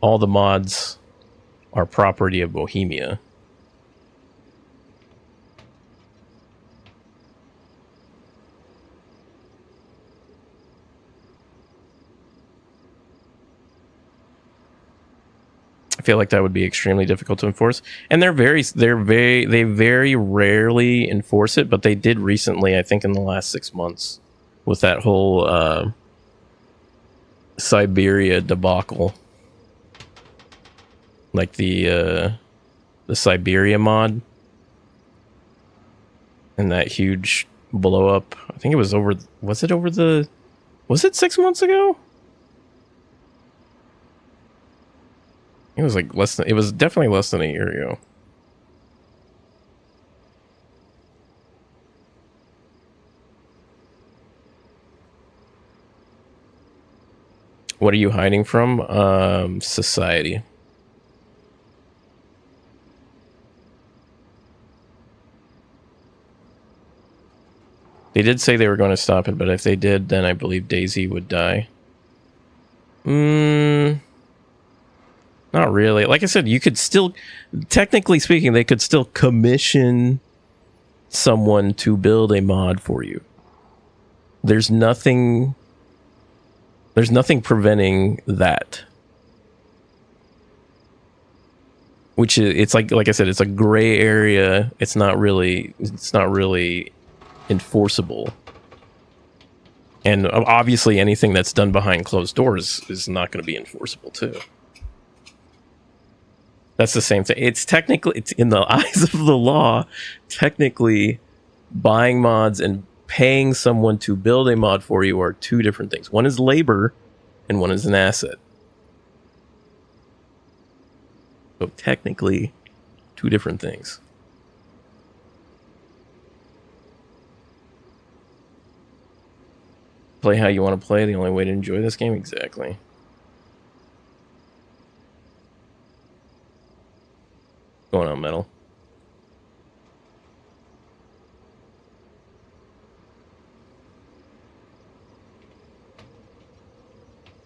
all the mods are property of Bohemia. I feel like that would be extremely difficult to enforce, and they very rarely enforce it, but they did recently, I think in the last 6 months, with that whole Siberia debacle, like the Siberia mod and that huge blow up. I think it was over. Was it 6 months ago? It was like less than. It was definitely less than a year ago. What are you hiding from? Society. They did say they were going to stop it, but if they did, then I believe DayZ would die. Not really. Like I said, you could still, technically speaking, they could still commission someone to build a mod for you. There's nothing preventing that. Which is, it's like I said, it's a gray area. It's not really enforceable. And obviously anything that's done behind closed doors is not going to be enforceable too. That's the same thing. It's in the eyes of the law, technically buying mods and paying someone to build a mod for you are two different things. One is labor and one is an asset. So technically, two different things. Play how you want to play. The only way to enjoy this game? Exactly. Going on, Metal.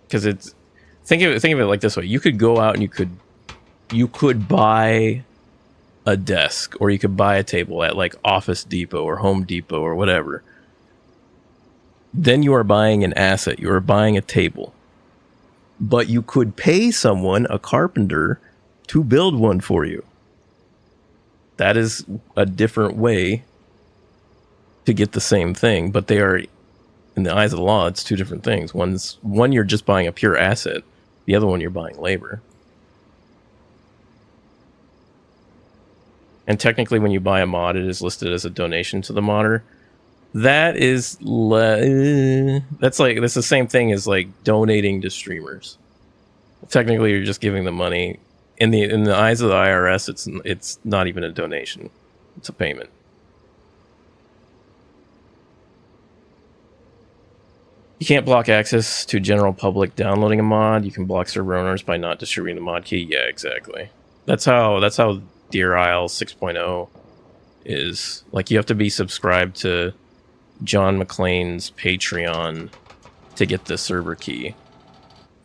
Because it's think of it like this way: you could go out and you could buy a desk, or you could buy a table at like Office Depot or Home Depot or whatever. Then you are buying an asset. You are buying a table, but you could pay someone, a carpenter, to build one for you. That is a different way to get the same thing, but they are, in the eyes of the law, it's two different things. One you're just buying a pure asset. The other one you're buying labor. And technically when you buy a mod, it is listed as a donation to the modder. That is that's the same thing as like donating to streamers. Technically, you're just giving them money. In the eyes of the IRS, it's not even a donation; it's a payment. You can't block access to general public downloading a mod. You can block server owners by not distributing the mod key. Yeah, exactly. That's how Deer Isle 6.0 is. Like, you have to be subscribed to John McClane's Patreon to get the server key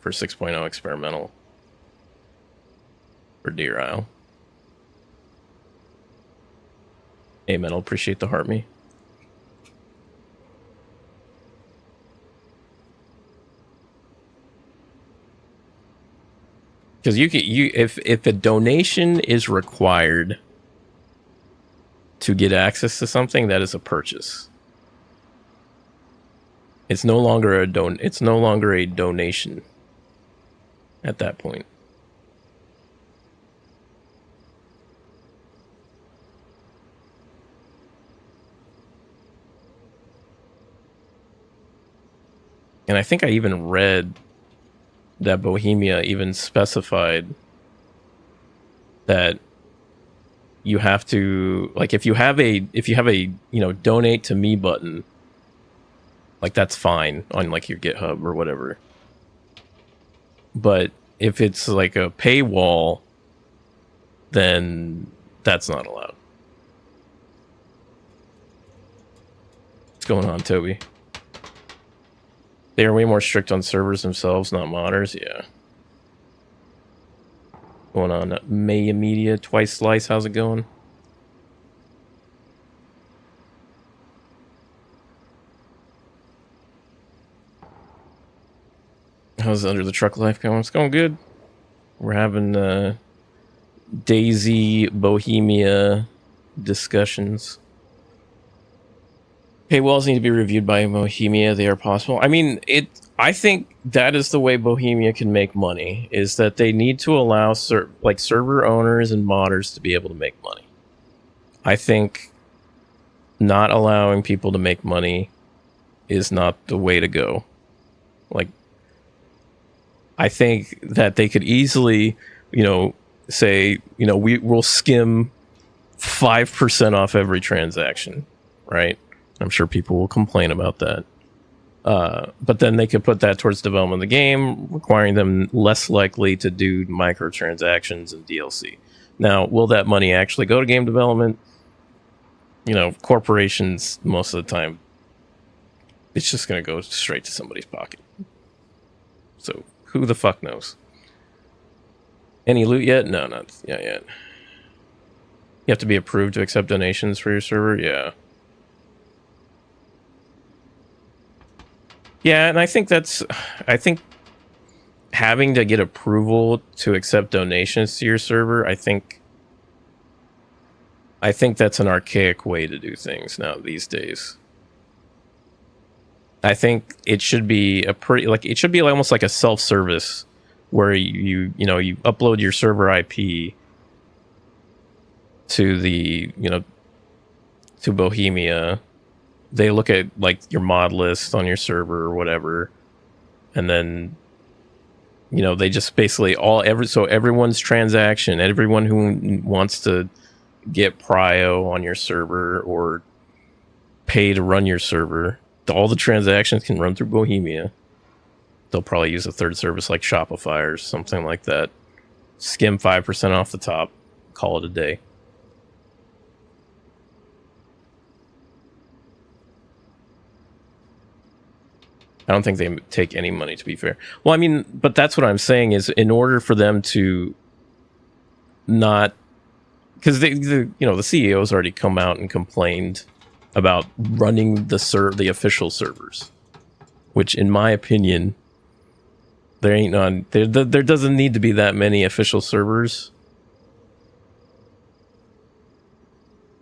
for 6.0 experimental for Deer Isle. Hey, Metal, appreciate the heart me. Because if a donation is required to get access to something, that is a purchase. It's no longer a donation at that point. And I think I even read that Bohemia even specified that you have to, like, if you have a donate to me button, like, that's fine on like your GitHub or whatever. But if it's like a paywall, then that's not allowed. What's going on, Toby? They are way more strict on servers themselves, not modders. Yeah. Going on, Maya Media, Twice Slice. How's it going? How's Under the Truck life going? It's going good. We're having DayZ Bohemia discussions. Paywalls need to be reviewed by Bohemia. They are possible. I mean, I think that is the way Bohemia can make money, is that they need to allow server owners and modders to be able to make money. I think not allowing people to make money is not the way to go. Like, I think that they could easily, say, we'll skim 5% off every transaction, right? I'm sure people will complain about that. But then they could put that towards development of the game, requiring them less likely to do microtransactions and DLC. Now, will that money actually go to game development? Corporations, most of the time, it's just going to go straight to somebody's pocket. So, who the fuck knows? Any loot yet? No, not yet. You have to be approved to accept donations for your server? Yeah. Yeah, and I think having to get approval to accept donations to your server, I think that's an archaic way to do things now these days. I think it should be it should be almost like a self-service where you upload your server IP to to Bohemia. They look at like your mod list on your server or whatever, and then they just basically everyone's transaction, everyone who wants to get prio on your server or pay to run your server, all the transactions can run through Bohemia. They'll probably use a third service like Shopify or something like that. Skim 5% off the top, call it a day. I don't think they take any money, to be fair. Well, I mean, but that's what I'm saying is, in order for them to not, because the CEO's already come out and complained about running the official servers, which, in my opinion, there doesn't need to be that many official servers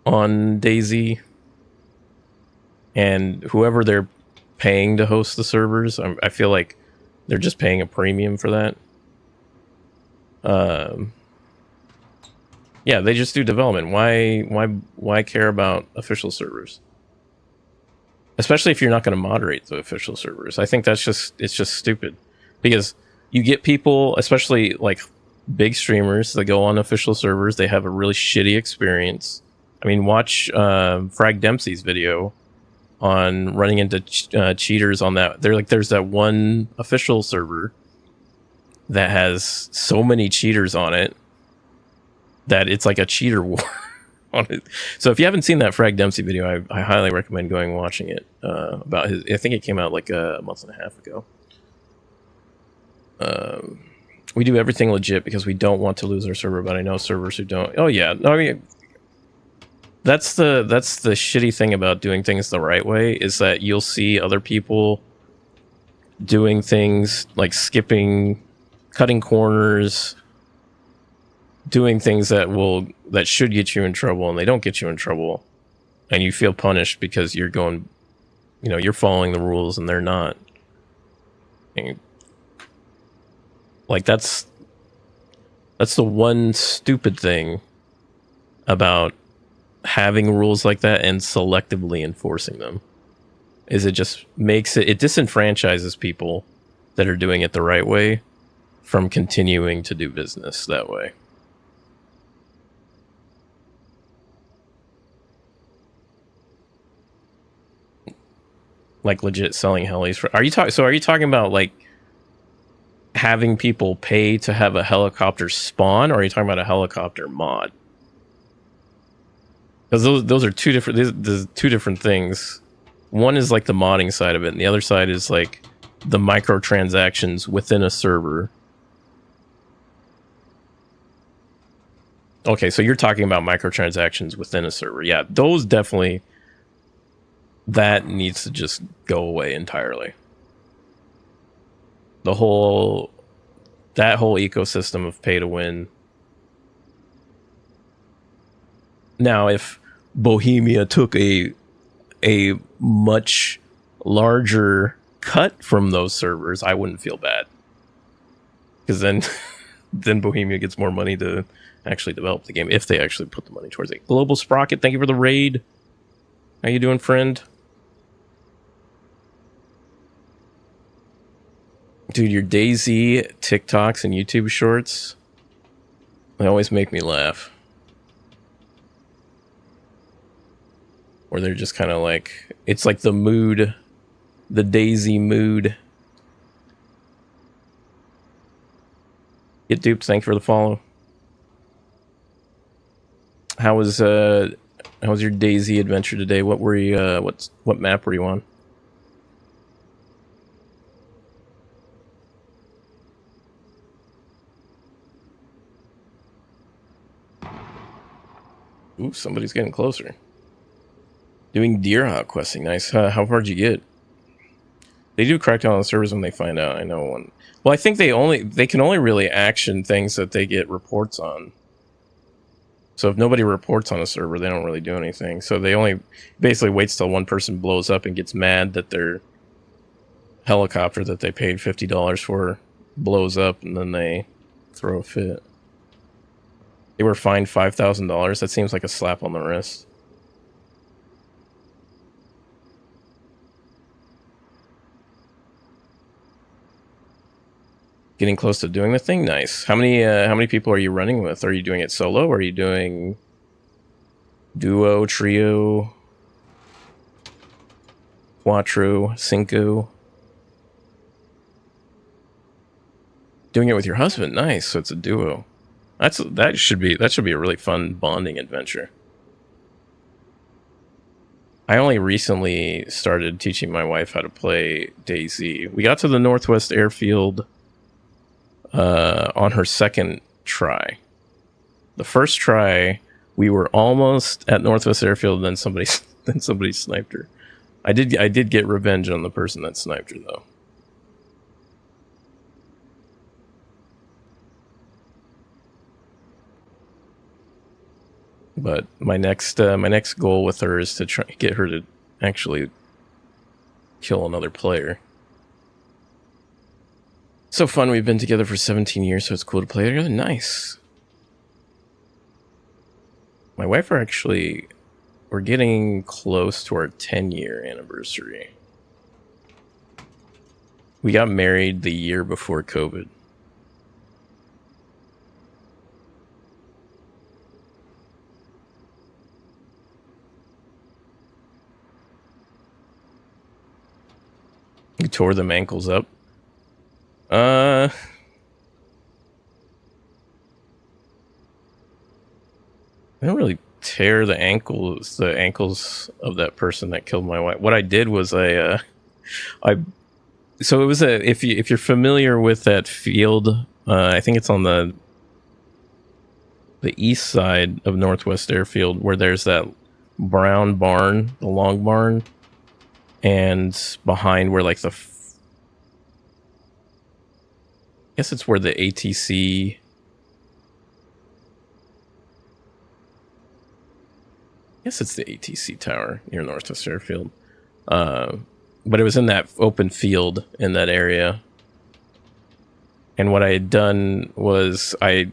on DayZ, and whoever they're paying to host the servers, I feel like they're just paying a premium for that. Yeah, they just do development. Why care about official servers? especially if you're not going to moderate the official servers. I think it's just stupid, because you get people, especially like big streamers, that go on official servers. They have a really shitty experience. I mean, watch Frag Dempsey's video on running into cheaters on that. They're like, there's that one official server that has so many cheaters on it that it's like a cheater war on it. So if you haven't seen that Frag Dempsey video, I highly recommend going and watching it. About his, I think it came out like a month and a half ago. We do everything legit because we don't want to lose our server, but I know servers who don't. Oh yeah, no, I mean, that's the shitty thing about doing things the right way, is that you'll see other people doing things like skipping, cutting corners, doing things that should get you in trouble, and they don't get you in trouble, and you feel punished because you're going, you're following the rules and they're not. And like that's the one stupid thing about having rules like that and selectively enforcing them, is it just makes it disenfranchises people that are doing it the right way from continuing to do business that way. Like legit selling helis for, are you talking about like having people pay to have a helicopter spawn, or are you talking about a helicopter mod? Because those are two different things. One is like the modding side of it, and the other side is like the microtransactions within a server. Okay, so you're talking about microtransactions within a server. Yeah, those definitely, that needs to just go away entirely. That whole ecosystem of pay to win. Now, if Bohemia took a much larger cut from those servers, I wouldn't feel bad, because then Bohemia gets more money to actually develop the game if they actually put the money towards it. Global Sprocket, thank you for the raid. How you doing, friend? Dude, your DayZ TikToks and YouTube shorts, they always make me laugh. Where they're just kind of like, it's like the mood, the DayZ mood. Get duped, thank you for the follow. How was your DayZ adventure today? What were you what map were you on? Ooh, somebody's getting closer. Doing deer hawk questing. Nice. How far did you get? They do crack down on the servers when they find out. I know one. Well, I think they can only really action things that they get reports on. So if nobody reports on a server, they don't really do anything. So they only basically waits till one person blows up and gets mad that their helicopter that they paid $50 for blows up, and then they throw a fit. They were fined $5,000. That seems like a slap on the wrist. Getting close to doing the thing? Nice. How many people are you running with? Are you doing it solo, or are you doing duo, trio, quattro, cinco? Doing it with your husband? Nice. So it's a duo. That should be a really fun bonding adventure. I only recently started teaching my wife how to play DayZ. We got to the Northwest Airfield on her second try. The first try, we were almost at Northwest Airfield, and then somebody sniped her. I did get revenge on the person that sniped her, though. But my next goal with her is to try to get her to actually kill another player. So fun. We've been together for 17 years, so it's cool to play together. Nice. My wife actually we're getting close to our 10-year anniversary. We got married the year before COVID. You tore them ankles up? I didn't really tear the ankles of that person that killed my wife. What I did was so it was if you're familiar with that field, I think it's on the east side of Northwest Airfield, where there's that brown barn, the long barn, and behind where like I guess it's where the ATC. I guess it's the ATC tower near Northwest Airfield. But it was in that open field in that area. And what I had done was I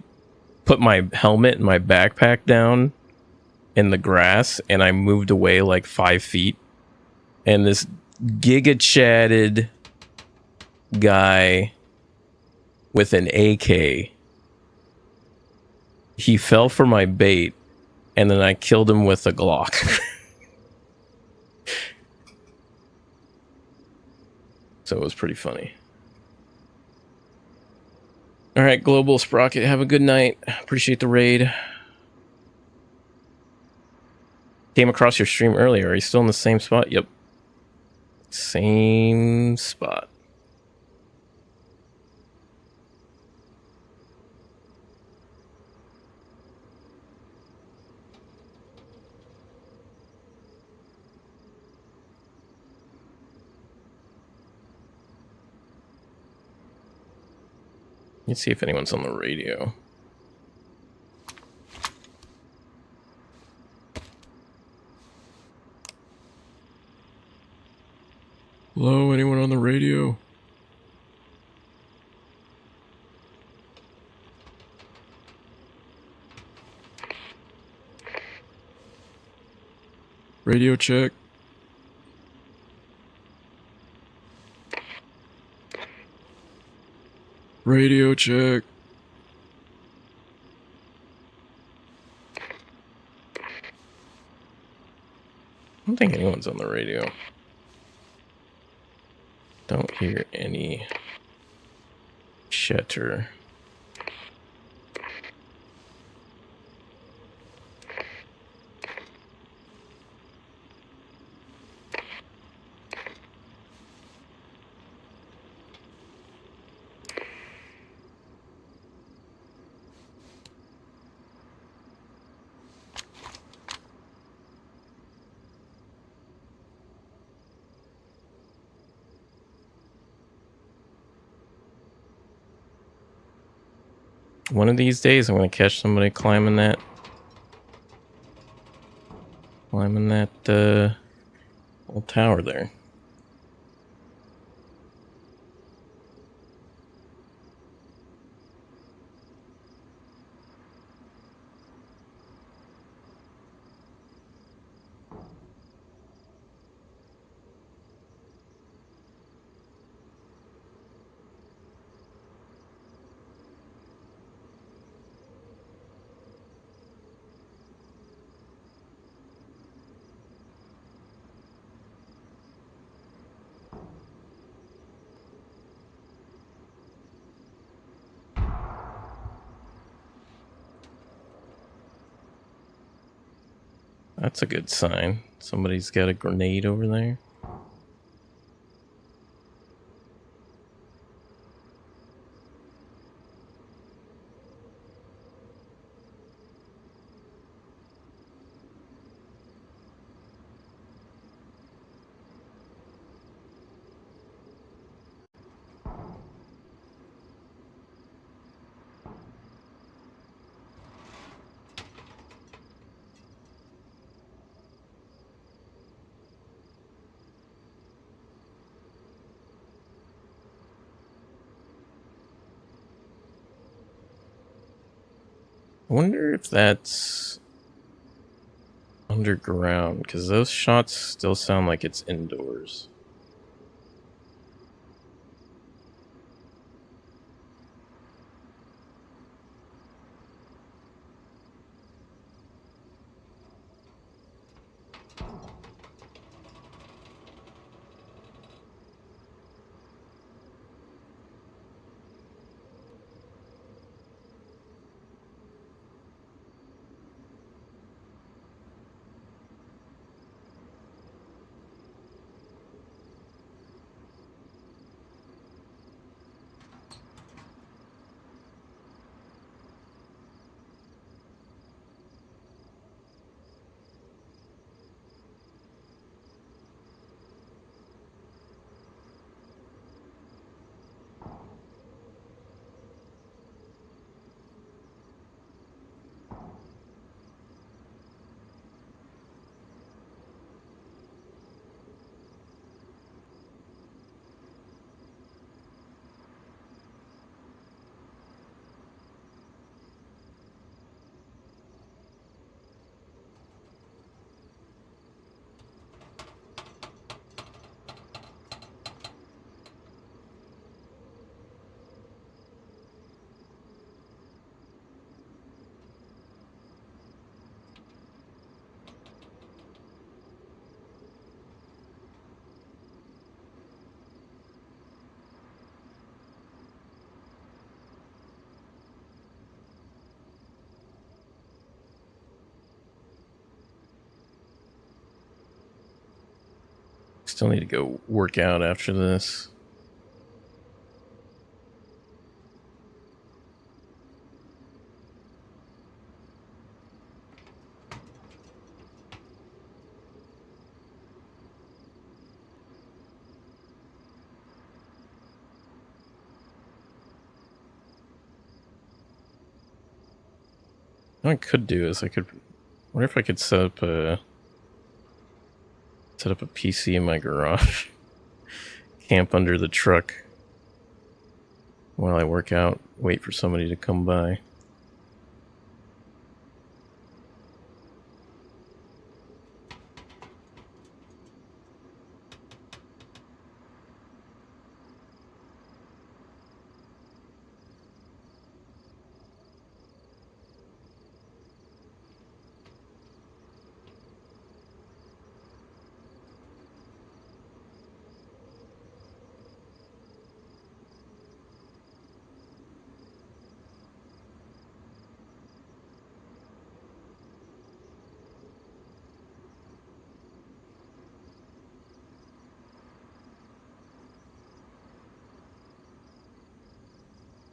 put my helmet and my backpack down in the grass, and I moved away like 5 feet. And this giga-chatted guy with an AK, he fell for my bait, and then I killed him with a Glock. So it was pretty funny. All right, Global Sprocket, have a good night. Appreciate the raid. Came across your stream earlier. Are you still in the same spot? Yep. Same spot. Let's see if anyone's on the radio. Hello, anyone on the radio? Radio check. Radio check. I don't think anyone's on the radio. Don't hear any chatter. One of these days, I'm going to catch somebody climbing that old tower there. That's a good sign. Somebody's got a grenade over there. I wonder if that's underground, because those shots still sound like it's indoors. Still need to go work out after this. What I could do is I wonder if I could set up a PC in my garage, camp under the truck while I work out, wait for somebody to come by.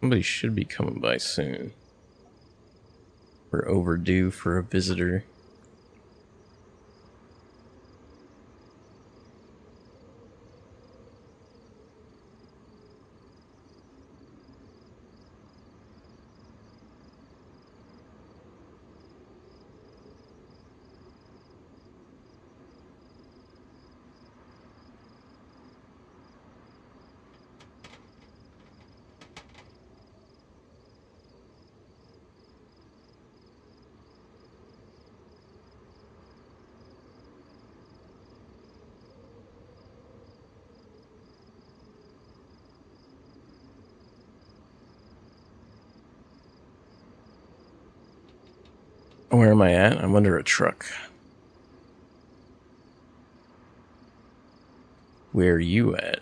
Somebody should be coming by soon. We're overdue for a visitor. Where am I at? I'm under a truck. Where are you at?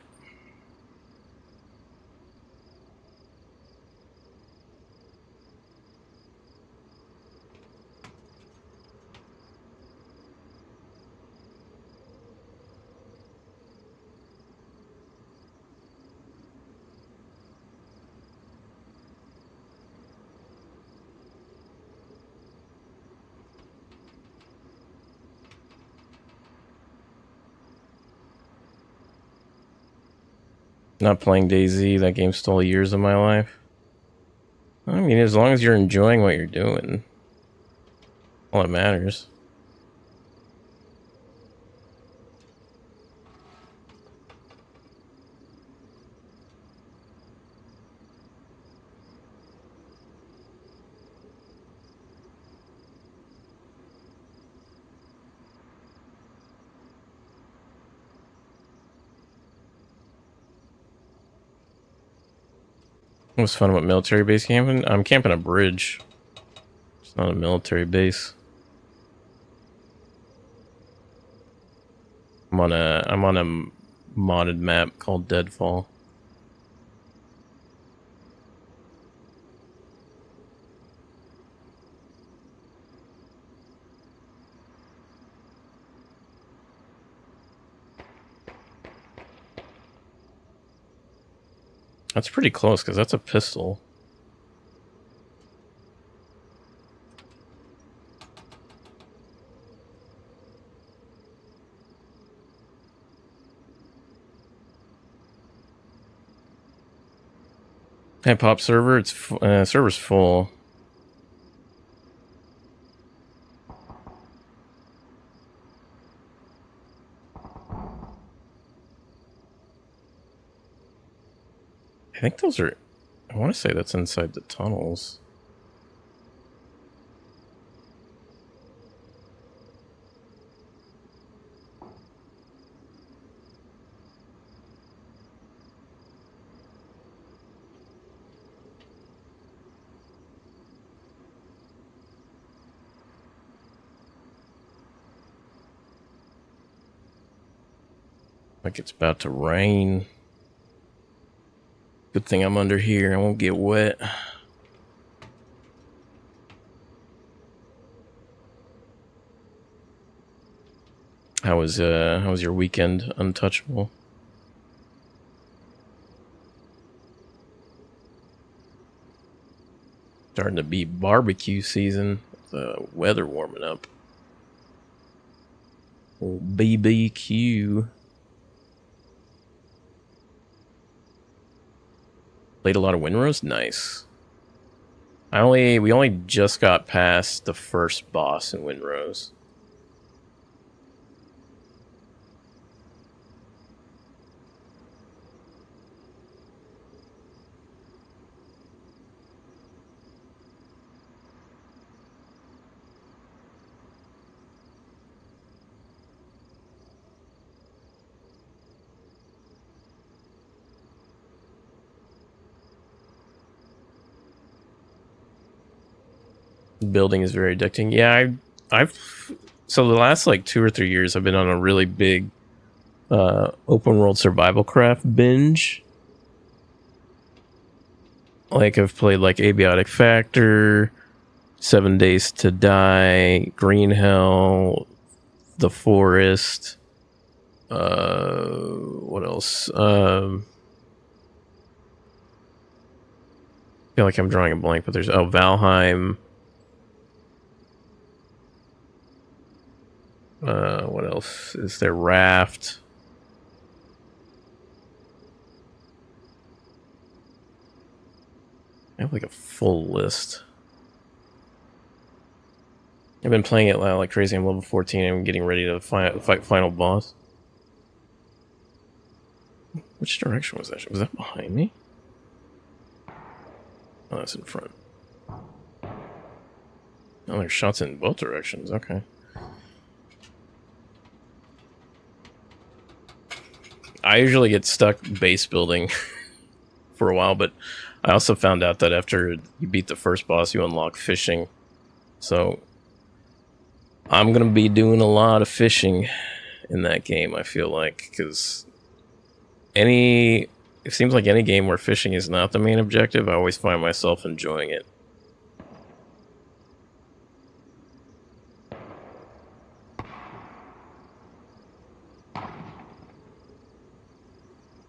Not playing DayZ, that game stole years of my life. I mean, as long as you're enjoying what you're doing, all that matters. What's fun about military base camping? I'm camping a bridge. It's not a military base. I'm on a modded map called Deadfall. That's pretty close because that's a pistol. Hey, pop server, it's server's full. I think those are. I want to say that's inside the tunnels. Like it's about to rain. Good thing I'm under here. I won't get wet. How was your weekend, Untouchable? Starting to be barbecue season. The weather warming up. Old BBQ. Played a lot of Windrose? Nice. We only just got past the first boss in Windrose. Building is very addicting. Yeah, I've so the last like 2 or 3 years I've been on a really big open world survival craft binge. Like I've played like Abiotic Factor, 7 Days to Die, Green Hell, The Forest. What else? I feel like I'm drawing a blank, but there's Valheim. What else is there? Raft. I have like a full list. I've been playing it like crazy. I'm level 14 and I'm getting ready to fight final boss. Which direction was that? Was that behind me? Oh, that's in front. Oh, there's shots in both directions. Okay. I usually get stuck base building for a while, but I also found out that after you beat the first boss, you unlock fishing. So I'm going to be doing a lot of fishing in that game, I feel like, because it seems like any game where fishing is not the main objective, I always find myself enjoying it.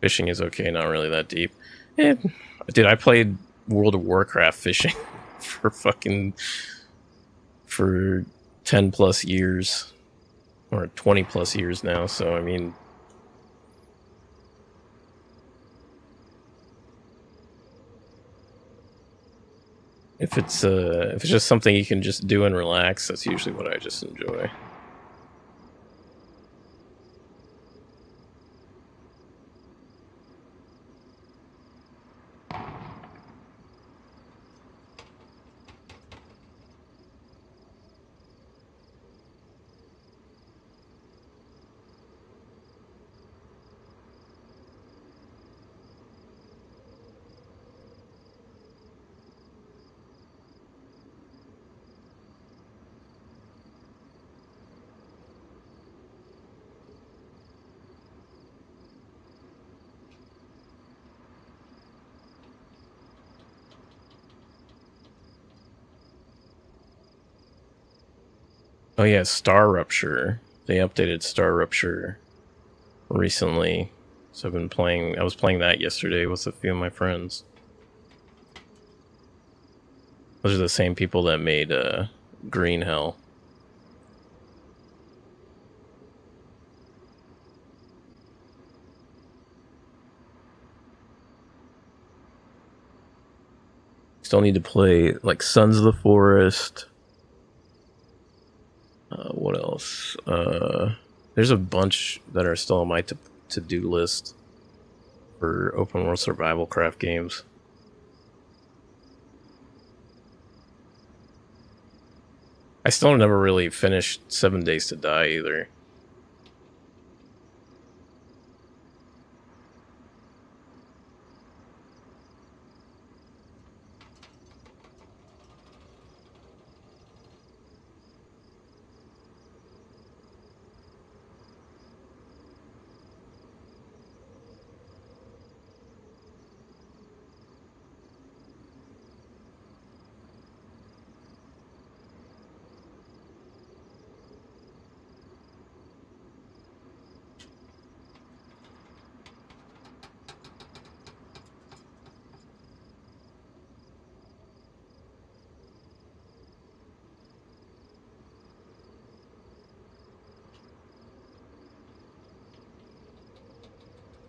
Fishing is okay, not really that deep. Dude, I played World of Warcraft fishing for 10 plus years or 20 plus years now, so I mean, if it's just something you can just do and relax, that's usually what I just enjoy. Oh yeah, Star Rupture. They updated Star Rupture recently, so I've been playing. I was playing that yesterday with a few of my friends. Those are the same people that made Green Hell. Still need to play like Sons of the Forest. What else? There's a bunch that are still on my to-do list for open world survival craft games. I still never really finished 7 Days to Die either.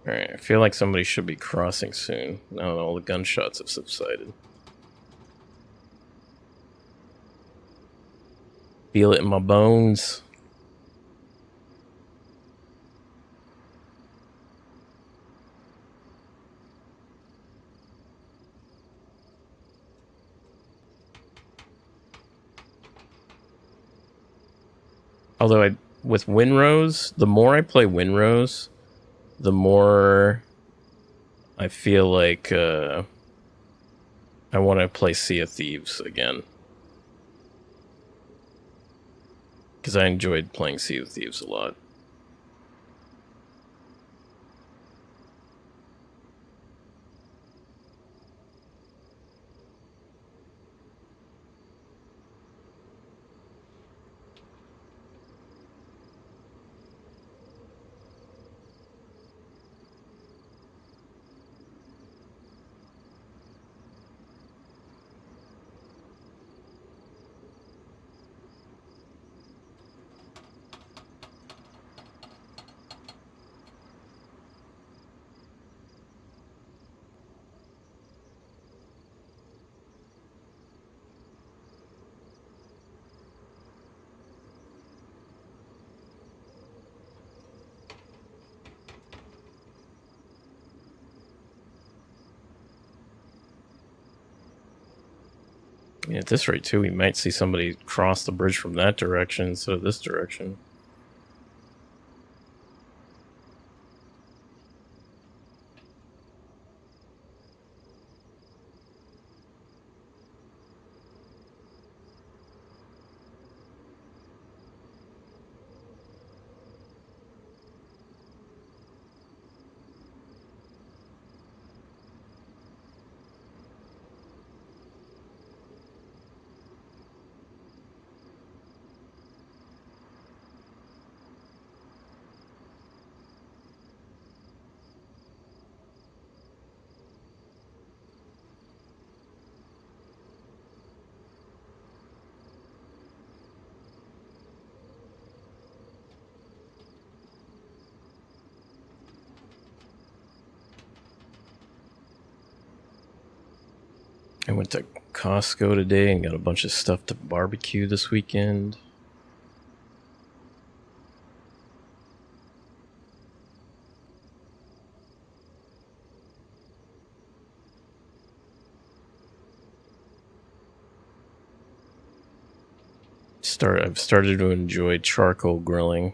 Alright, I feel like somebody should be crossing soon, now that all the gunshots have subsided. Feel it in my bones. Although with Winrose, the more I play Winrose, the more I feel like I want to play Sea of Thieves again. Because I enjoyed playing Sea of Thieves a lot. Yeah, at this rate, too, we might see somebody cross the bridge from that direction instead of this direction. I went to Costco today and got a bunch of stuff to barbecue this weekend. I've started to enjoy charcoal grilling.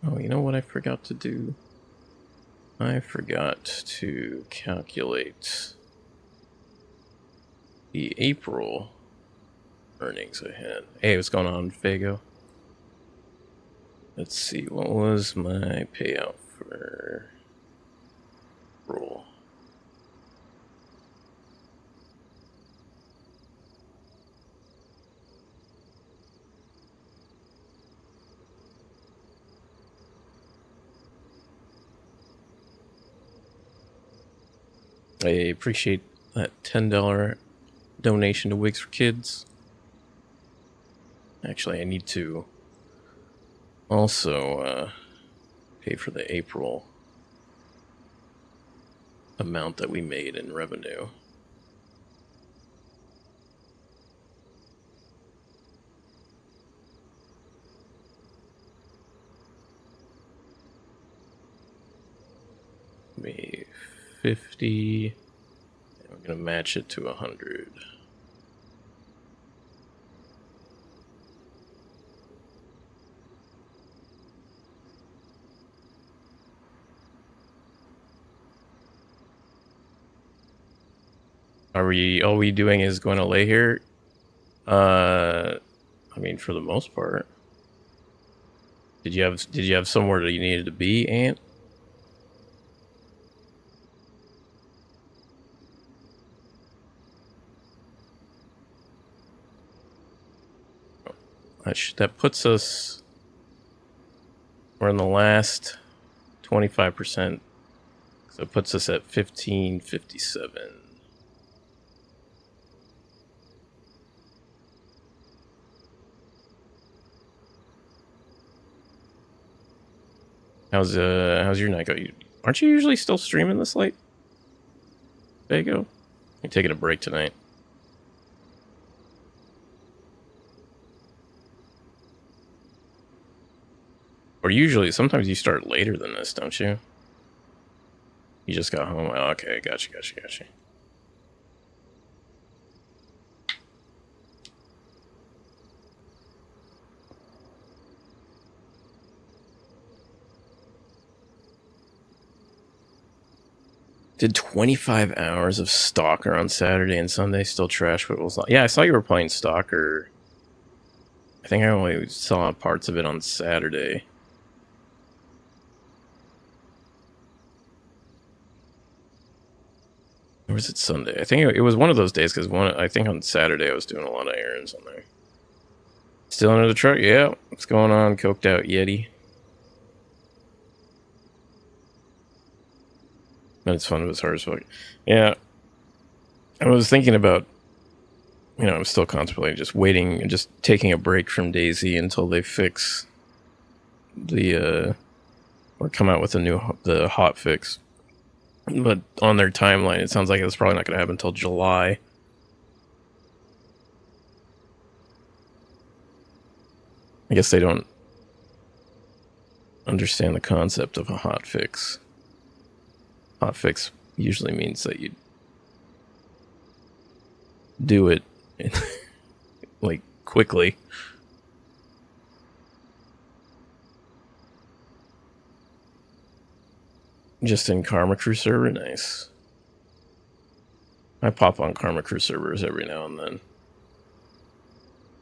Oh, you know what I forgot to do? I forgot to calculate the April earnings I had. Hey, what's going on, Fago? Let's see, what was my payout for April? I appreciate that $10 donation to Wigs for Kids. Actually, I need to also pay for the April amount that we made in revenue. Maybe 50. I'm gonna match it to 100. Are we all we doing is going to lay here? I mean, for the most part. Did you have somewhere that you needed to be, Ant? That puts us. We're in the last 25%, so it puts us at 1557. How's your night go? Aren't you usually still streaming this late? There you go. You're taking a break tonight. Or usually, sometimes you start later than this, don't you? You just got home. Oh, okay, gotcha. Did 25 hours of Stalker on Saturday and Sunday. Still trash, but it was. Yeah, I saw you were playing Stalker. I think I only saw parts of it on Saturday. Or was it Sunday? I think it was one of those days because I think on Saturday I was doing a lot of errands on there. Still under the truck? Yeah. What's going on, coked out Yeti? But it's fun, it was hard as fuck. Yeah. I was thinking about, I'm still contemplating just waiting and just taking a break from DayZ until they fix or come out with the hot fix. But on their timeline, it sounds like it's probably not going to happen until July. I guess they don't understand the concept of a hot fix. Hot fix usually means that you do it like quickly. Just in Karma Crew server? Nice. I pop on Karma Crew servers every now and then.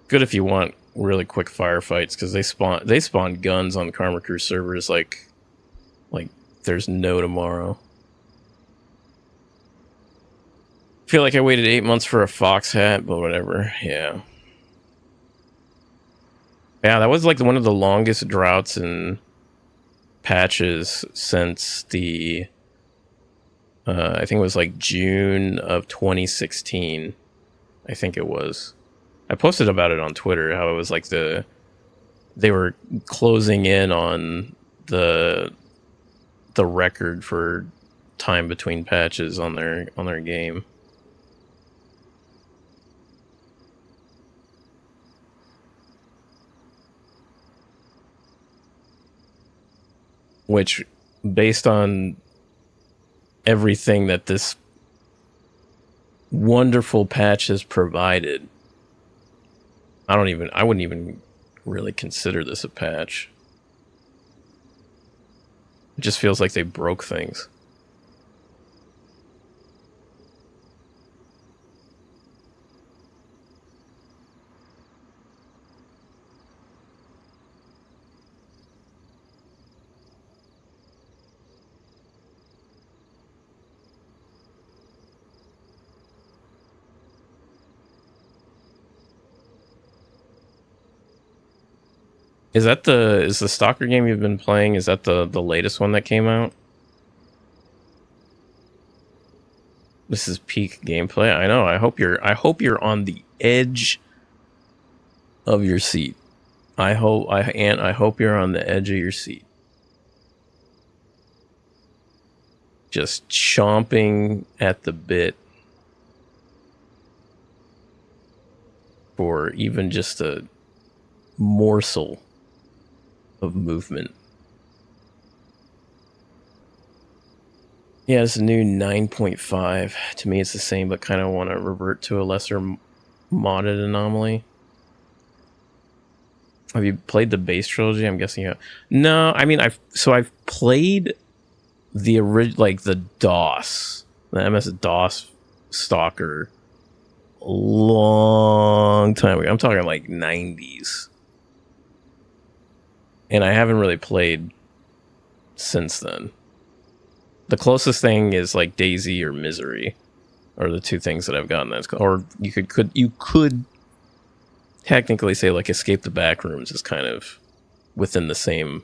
Good if you want really quick firefights, because they spawn guns on Karma Crew servers like there's no tomorrow. Feel like I waited 8 months for a fox hat, but whatever. Yeah, that was like one of the longest droughts and patches since the I think it was like June of 2016. I think it was. I posted about it on Twitter, how it was like they were closing in on the record for time between patches on their game. Which, based on everything that this wonderful patch has provided, I wouldn't even really consider this a patch. It just feels like they broke things. Is the Stalker game you've been playing? Is that the latest one that came out? This is peak gameplay. I know. I hope you're on the edge of your seat. I hope you're on the edge of your seat. Just chomping at the bit for even just a morsel of movement. Yeah, it's a new 9.5. To me, it's the same, but kind of want to revert to a lesser modded anomaly. Have you played the base trilogy? I'm guessing you have. No, I mean, I've played the original, like the DOS, the MS-DOS Stalker, a long time ago. I'm talking like 90s. And I haven't really played since then. The closest thing is like DayZ or Misery, are the two things that I've gotten. Or you could technically say like Escape the Backrooms is kind of within the same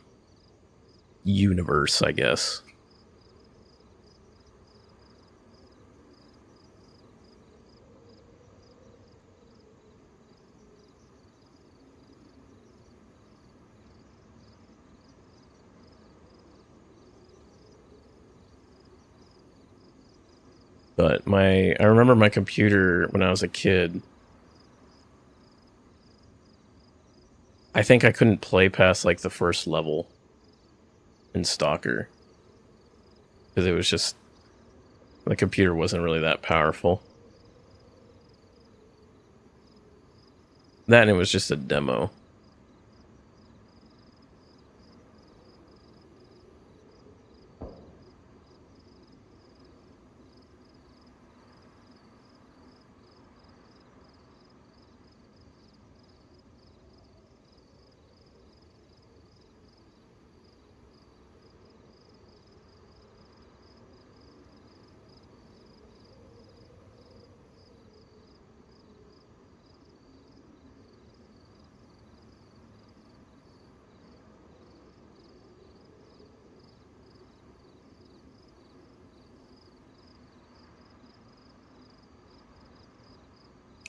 universe, I guess. But I remember my computer when I was a kid. I think I couldn't play past like the first level in Stalker. Because it was just, the computer wasn't really that powerful. That and it was just a demo.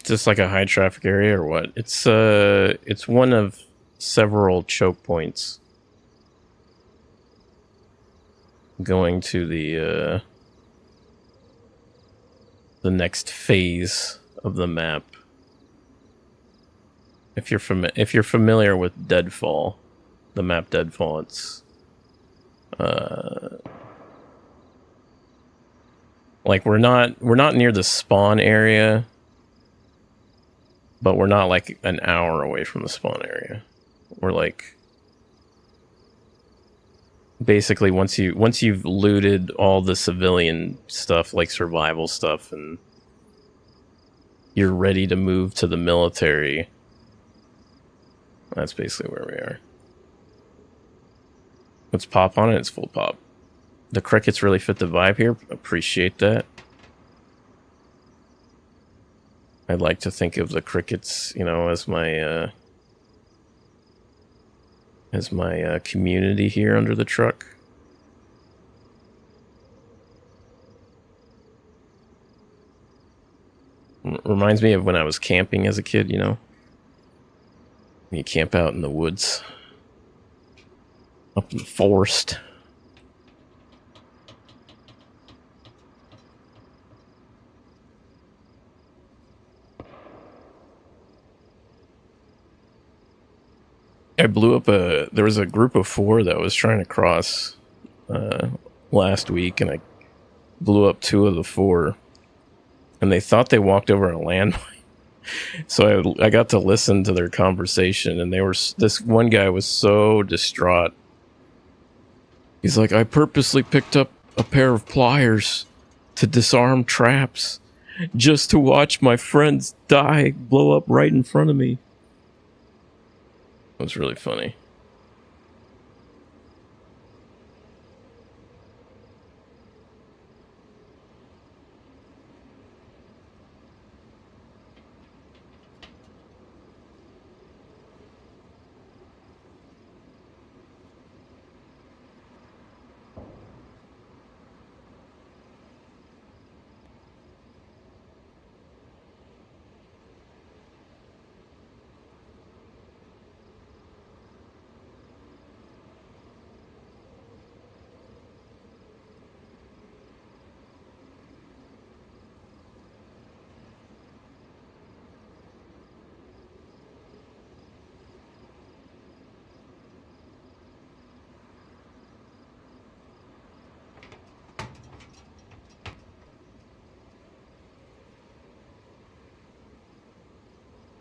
Just like a high traffic area or what? It's one of several choke points going to the next phase of the map. If you're familiar with Deadfall, the map Deadfall, it's like we're not near the spawn area. But we're not like an hour away from the spawn area. We're like basically once you've looted all the civilian stuff, like survival stuff, and you're ready to move to the military, that's basically where we are. Let's pop on it. It's full pop. The crickets really fit the vibe here. Appreciate that. I'd like to think of the crickets, you know, as my community here under the truck. Reminds me of when I was camping as a kid, you know. You camp out in the woods, up in the forest. I blew up there was a group of 4 that was trying to cross last week, and I blew up 2 of the 4, and they thought they walked over a landmine. So I got to listen to their conversation, and this one guy was so distraught He's like, I purposely picked up a pair of pliers to disarm traps just to watch my friends die, blow up right in front of me. It was really funny.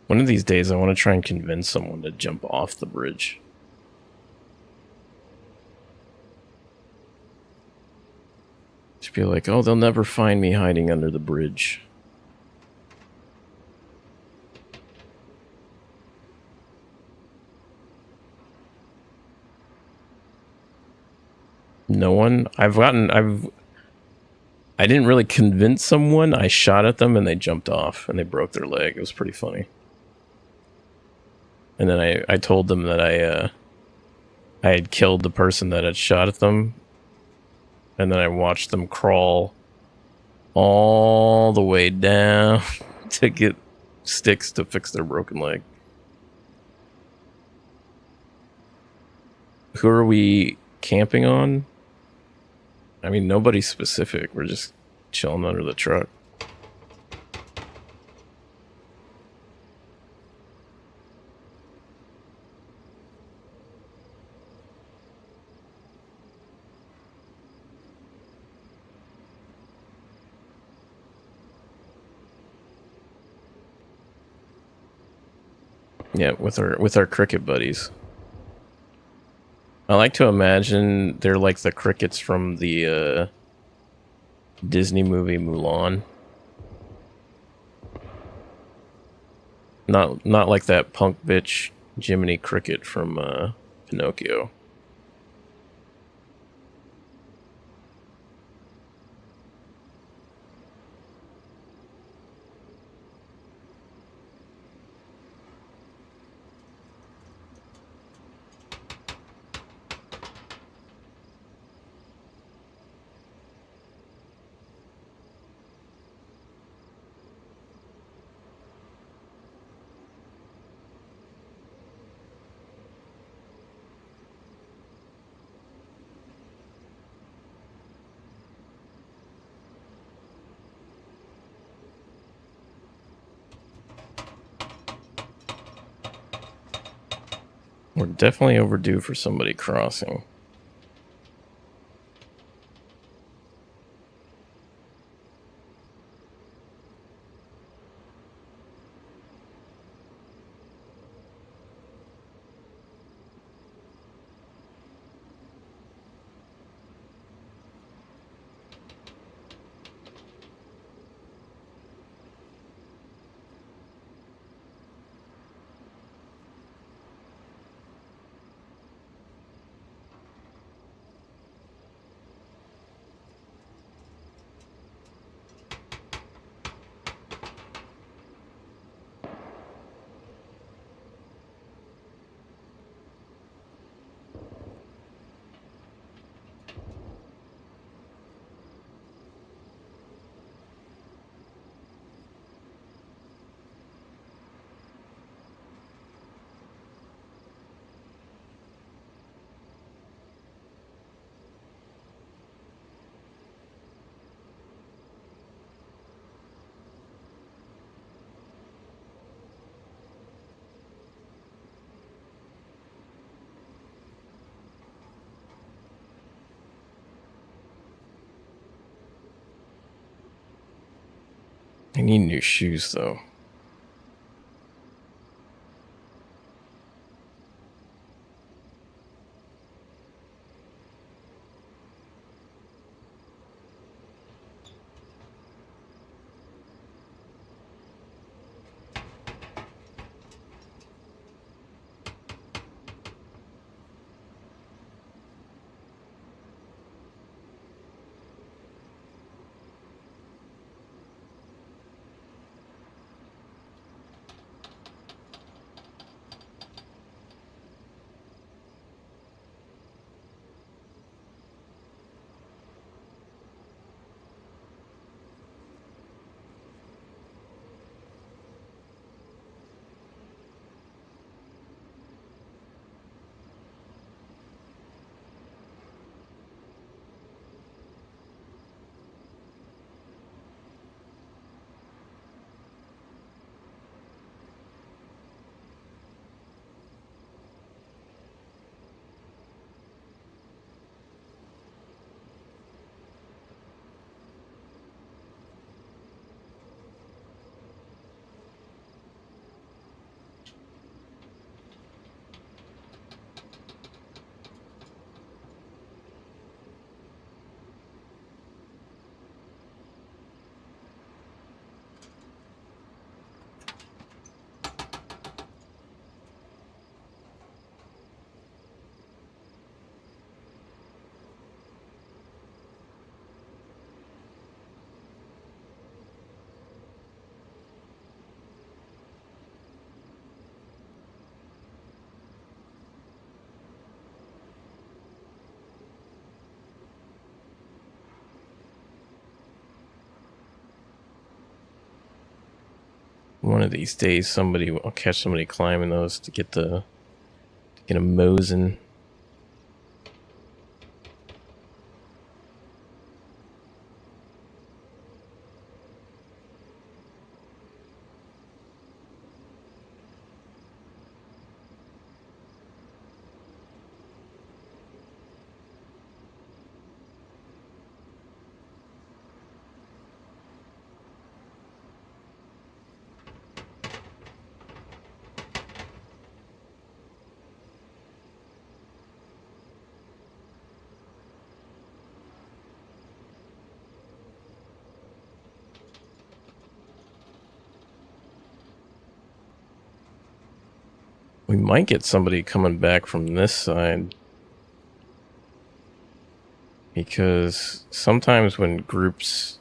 One of these days, I want to try and convince someone to jump off the bridge. Just be like, oh, they'll never find me hiding under the bridge. No one? I didn't really convince someone. I shot at them and they jumped off and they broke their leg. It was pretty funny. And then I told them that I had killed the person that had shot at them. And then I watched them crawl all the way down to get sticks to fix their broken leg. Who are we camping on? I mean, nobody's specific. We're just chilling under the truck. Yeah, with our cricket buddies. I like to imagine they're like the crickets from the Disney movie Mulan. Not like that punk bitch Jiminy Cricket from Pinocchio. We're definitely overdue for somebody crossing. I need new shoes, though. One of these days, I'll catch somebody climbing those to get them mosing. We might get somebody coming back from this side. Because sometimes when groups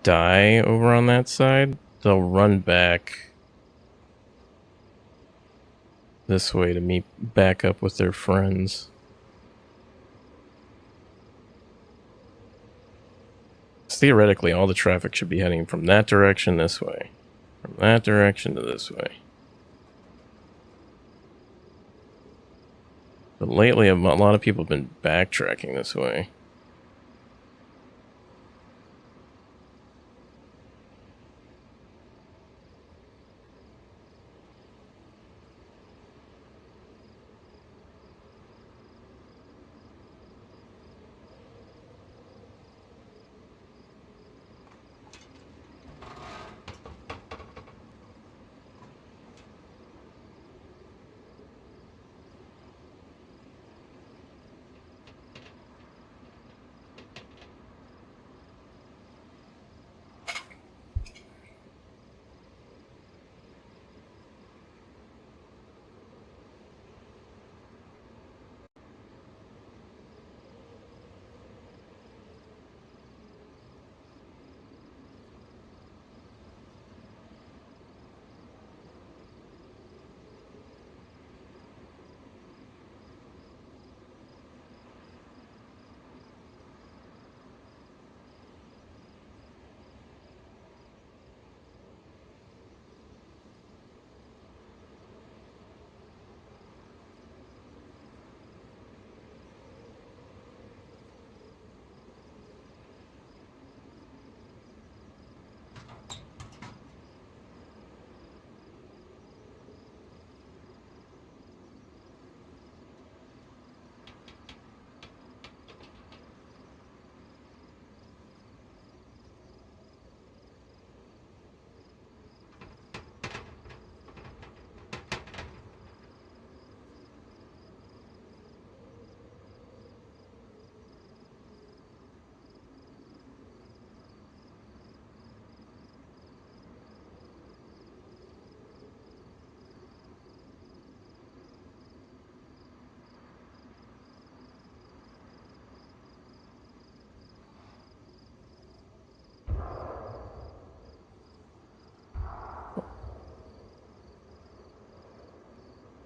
die over on that side, they'll run back this way to meet back up with their friends. Theoretically, all the traffic should be heading from that direction this way. From that direction to this way. But lately, a lot of people have been backtracking this way.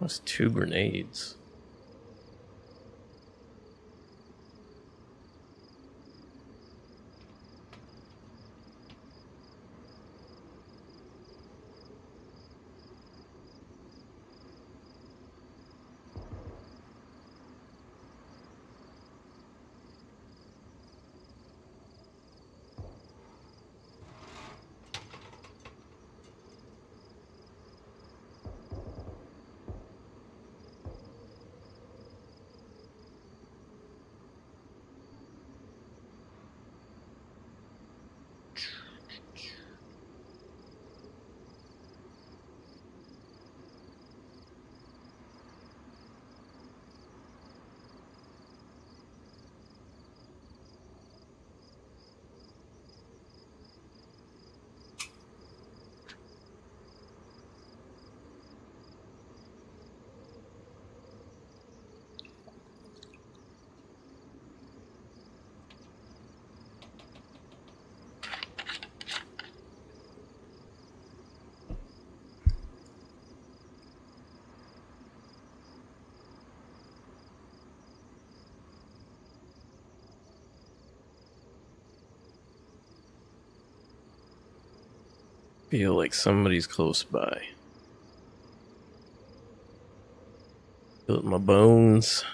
That's 2 grenades. feel like somebody's close by. Feel it in my bones.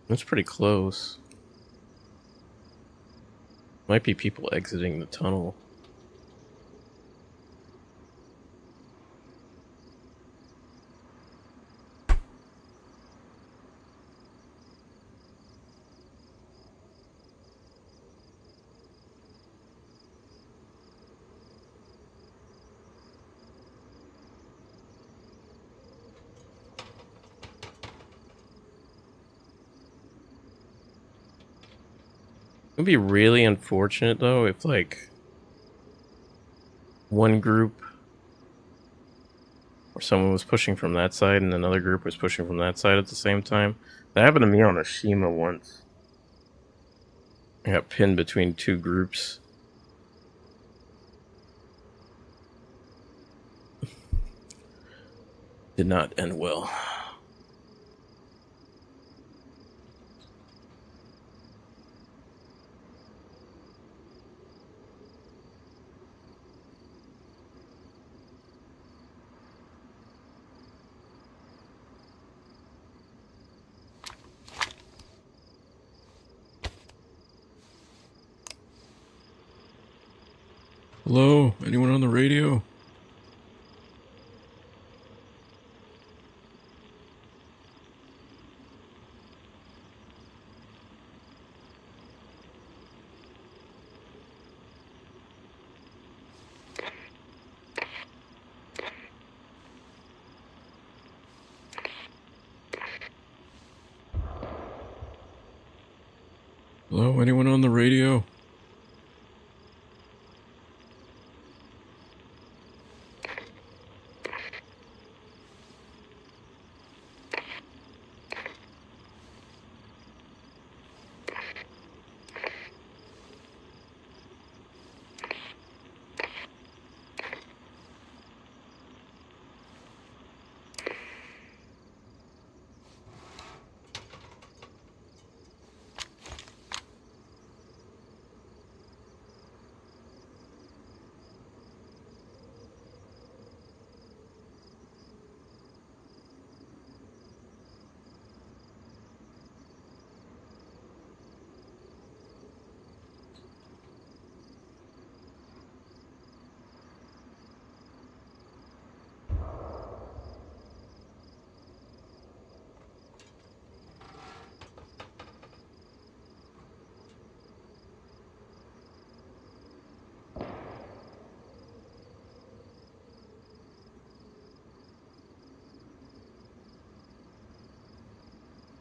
That's pretty close. Might be people exiting the tunnel. It would be really unfortunate though if like one group or someone was pushing from that side and another group was pushing from that side at the same time. That happened to me on Ashima once. I got pinned between two groups. Did not end well.
Hello? Anyone on the radio? Hello? Anyone on the radio?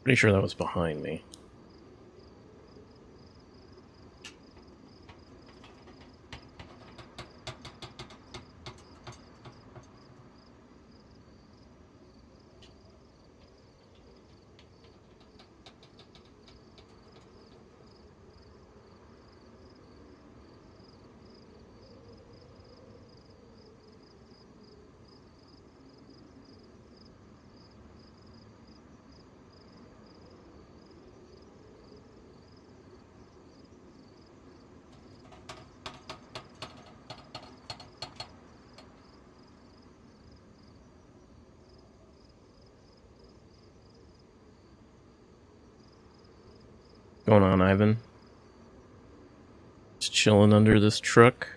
Pretty sure that was behind me. Going on, Ivan? Just chilling under this truck.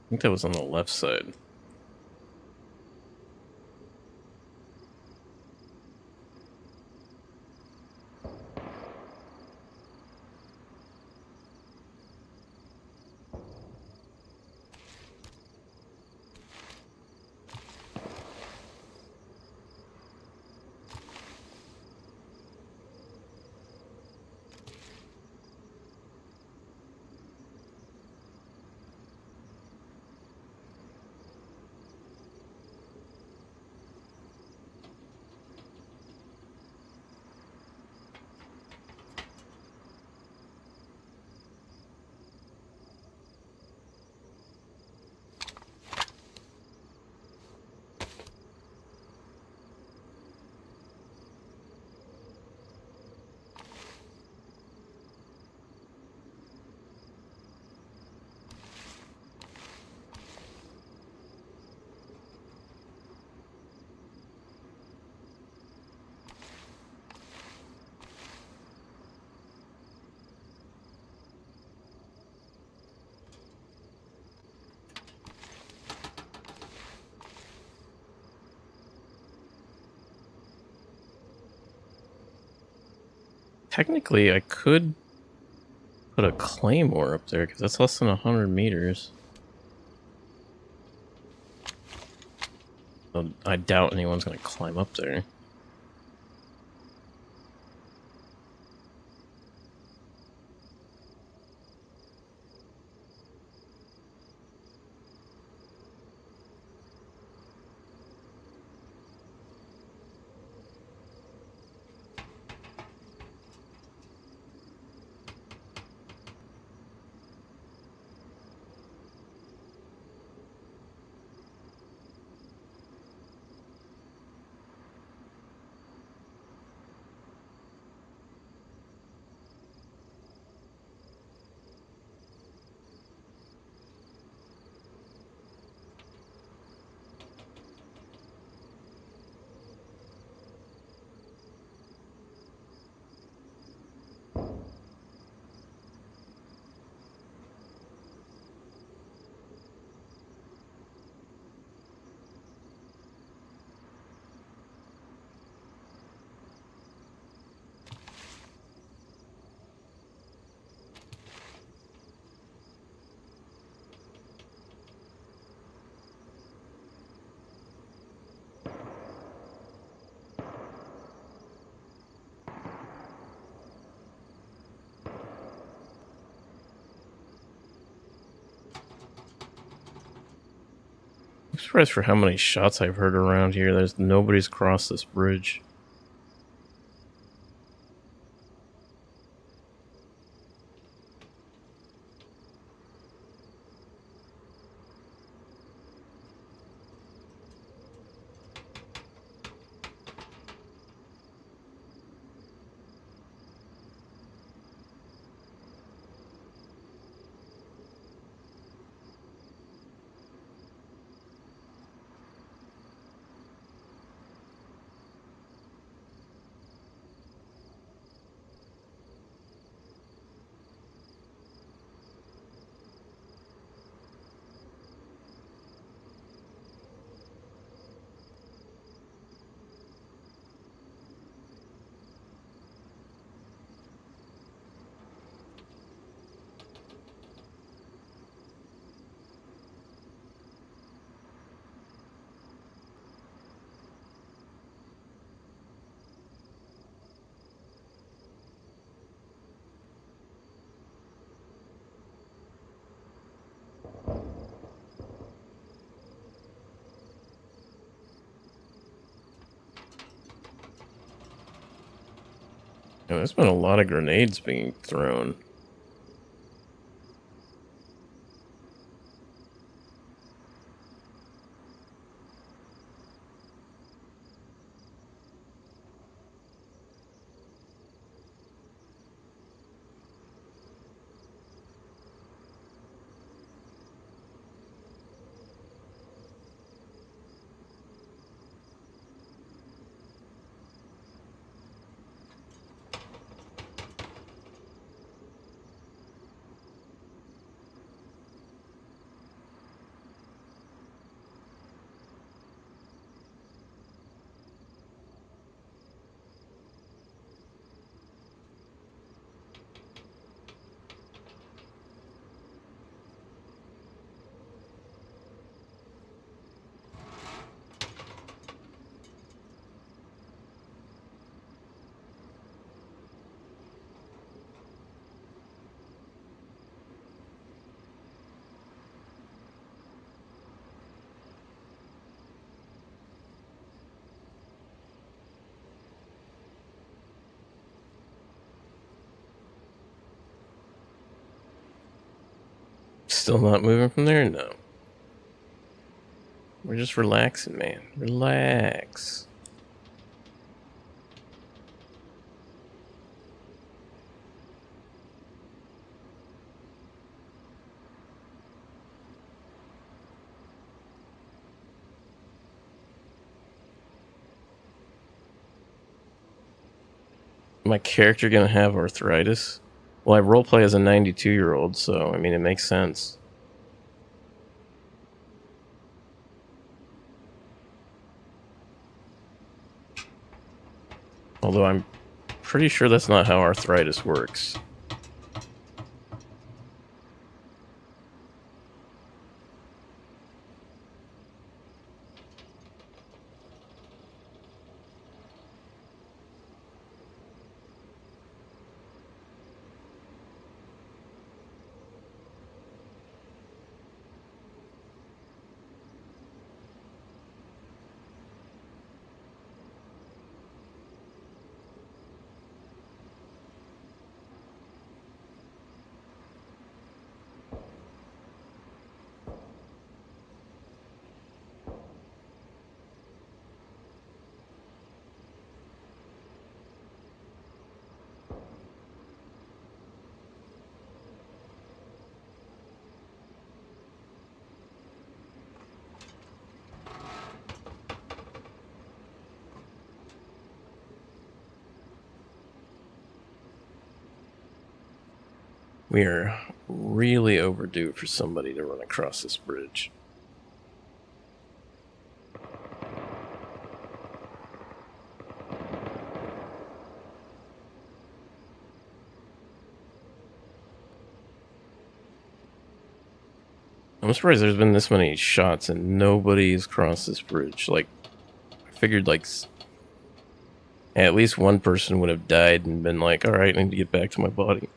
I think that was on the left side. Technically, I could put a claymore up there because that's less than 100 meters. I doubt anyone's going to climb up there. I'm surprised for how many shots I've heard around here. Nobody's crossed this bridge. Yeah, there's been a lot of grenades being thrown. Still not moving from there? No. We're just relaxing, man. Relax. My character gonna have arthritis? Well, I roleplay as a 92-year-old, so, I mean, it makes sense. Although I'm pretty sure that's not how arthritis works. We are really overdue for somebody to run across this bridge. I'm surprised there's been this many shots and nobody's crossed this bridge. Like, I figured, like, at least one person would have died and been like, alright, I need to get back to my body.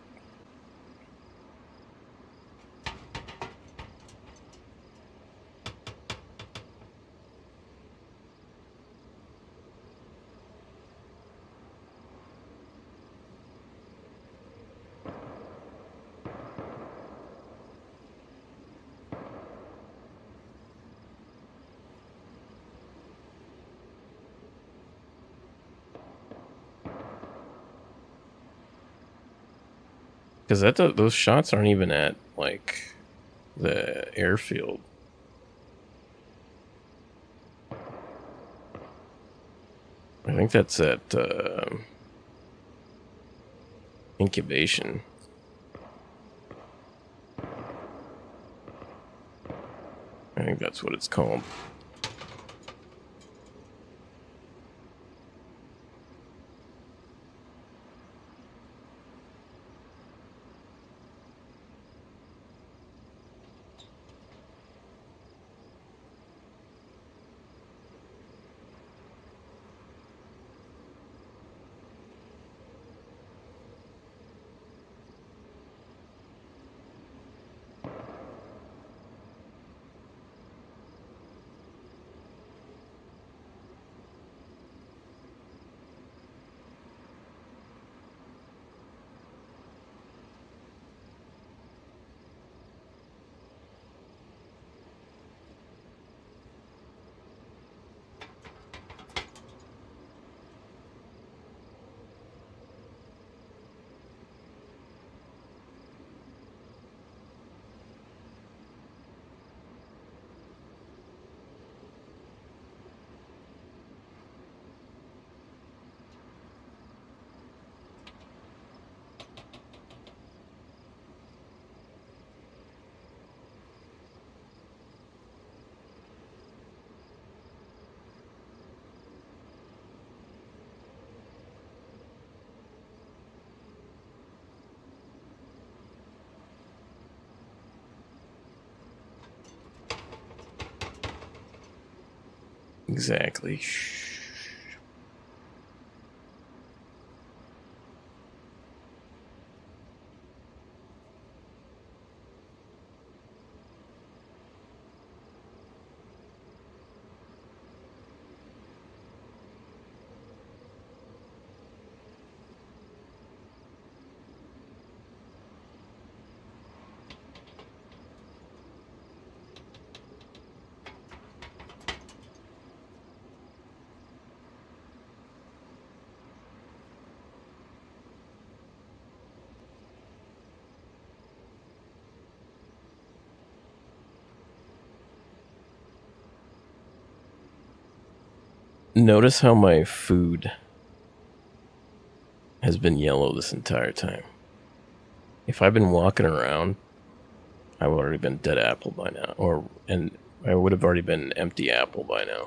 Because those shots aren't even at, like, the airfield. I think that's at incubation. I think that's what it's called. Exactly. Notice how my food has been yellow this entire time. If I've been walking around, I would have already been dead apple by now, and I would have already been empty apple by now.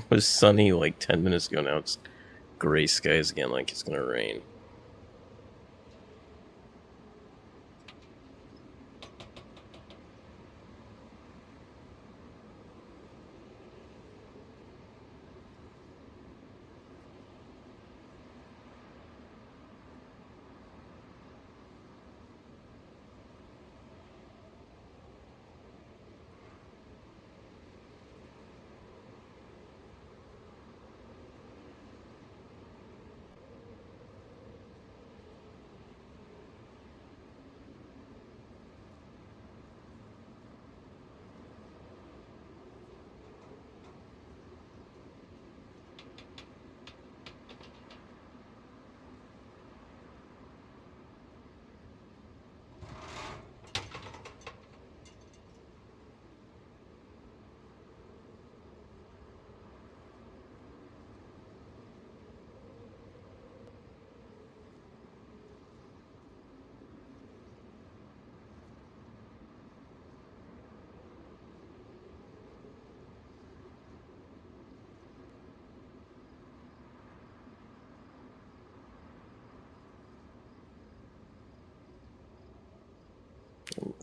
was sunny like 10 minutes ago. Now it's gray skies again, like it's gonna rain.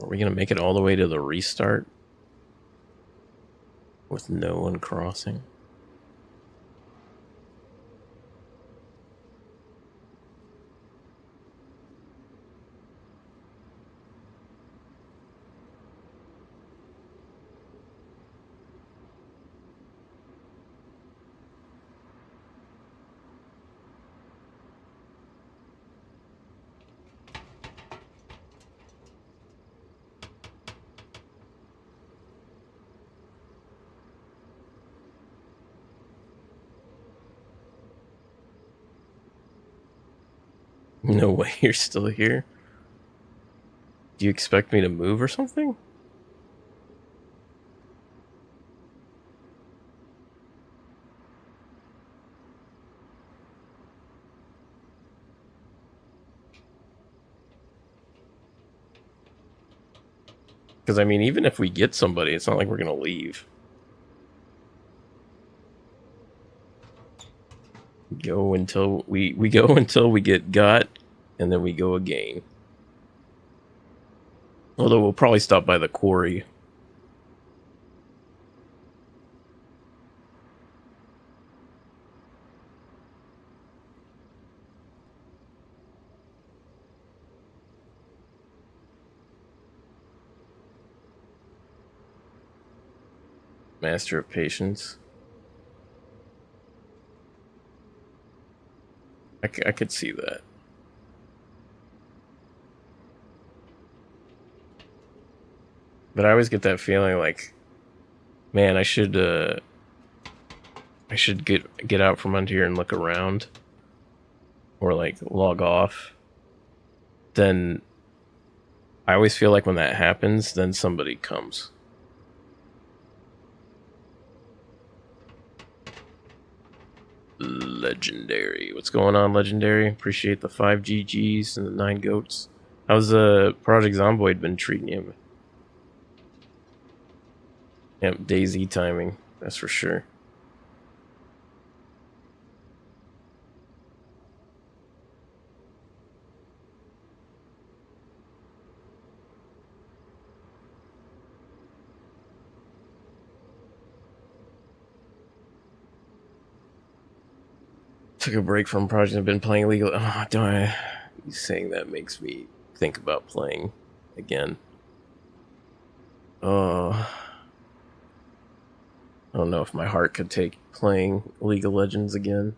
Are we gonna make it all the way to the restart with no one crossing? No way you're still here. Do you expect me to move or something? Because, I mean, even if we get somebody, it's not like we're going to leave. Go until we go until we get got, and then we go again. Although we'll probably stop by the quarry. Master of Patience. I could see that. But I always get that feeling like, man, I should get out from under here and look around, or like log off. Then I always feel like when that happens, then somebody comes. Legendary. What's going on, Legendary? Appreciate the 5 GGs and the 9 goats. How's Project Zomboid been treating you? Yep, DayZ timing, that's for sure. Took a break from Project. I've been playing Legal. Oh, don't I? Saying that makes me think about playing again. Oh, I don't know if my heart could take playing League of Legends again.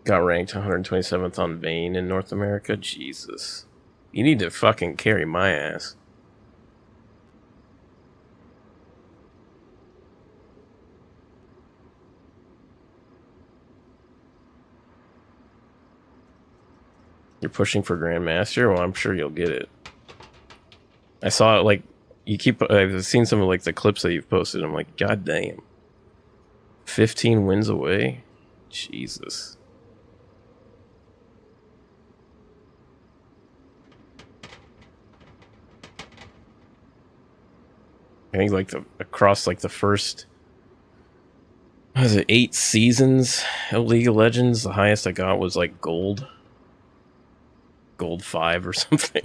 Got ranked 127th on Vayne in North America. Jesus, you need to fucking carry my ass. You're pushing for Grandmaster? Well, I'm sure you'll get it. I saw it, like, I've seen some of, like, the clips that you've posted. I'm like, god damn. 15 wins away? Jesus. I think like across like the first, what was it, 8 seasons of League of Legends, the highest I got was like gold 5 or something.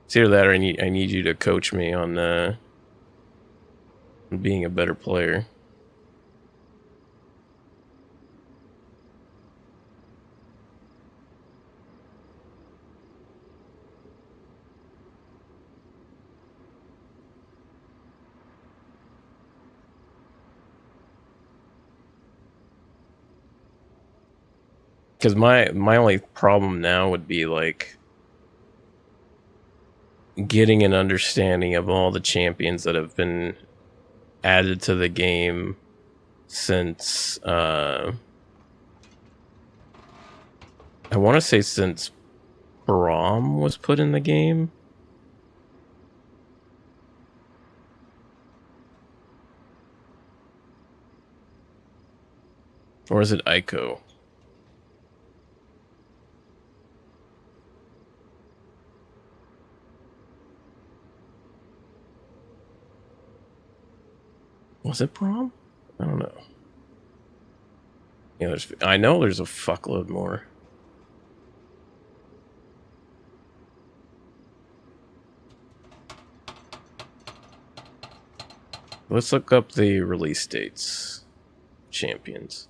It's either that or I need you to coach me on being a better player. Because my only problem now would be like getting an understanding of all the champions that have been added to the game since I want to say since Braum was put in the game. Or is it Ico? Was it Braum? I don't know. Yeah, I know there's a fuckload more. Let's look up the release dates. Champions.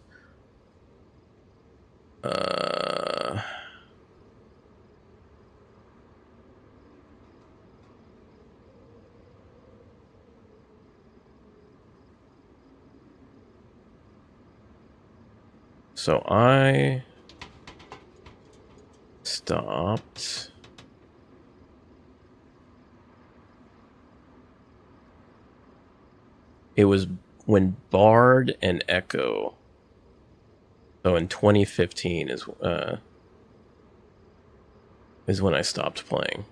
So I stopped. It was when Bard and Echo. So in 2015 is when I stopped playing.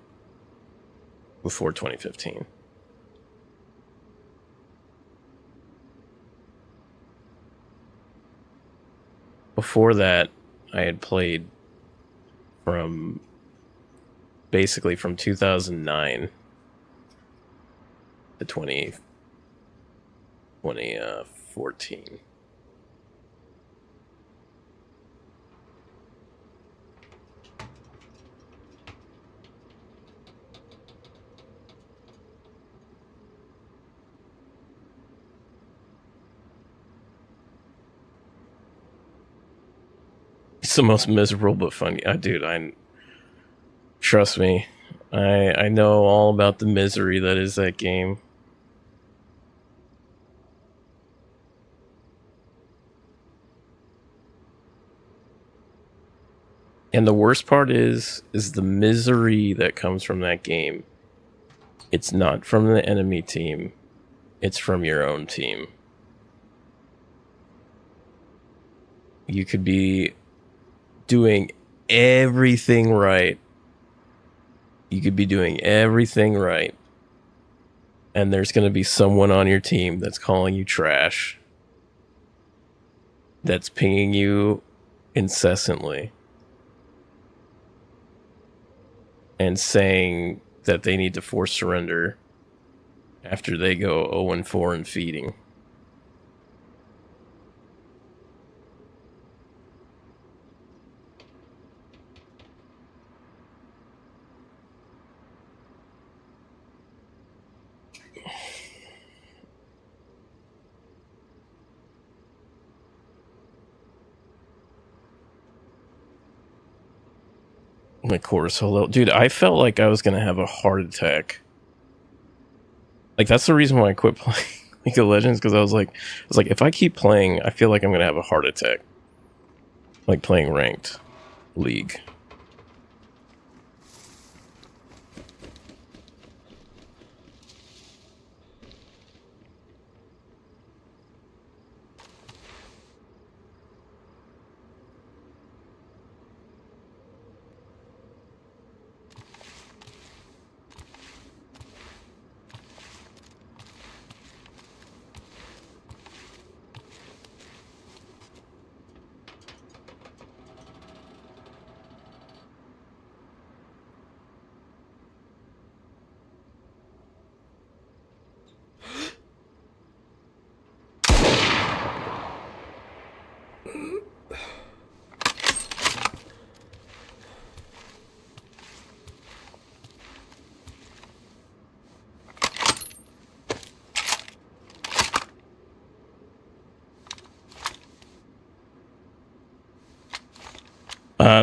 Before 2015. Before that, I had played from basically from 2009 to 2014. It's the most miserable but fun. Dude, trust me. I know all about the misery that is that game. And the worst part is the misery that comes from that game. It's not from the enemy team. It's from your own team. You could be doing everything right. You could be doing everything right. And there's going to be someone on your team that's calling you trash. That's pinging you incessantly. And saying that they need to force surrender after they go 0-4 in feeding. My core solo. Dude, I felt like I was going to have a heart attack. Like, that's the reason why I quit playing League of Legends, because I was like, if I keep playing, I feel like I'm going to have a heart attack. Like playing ranked League.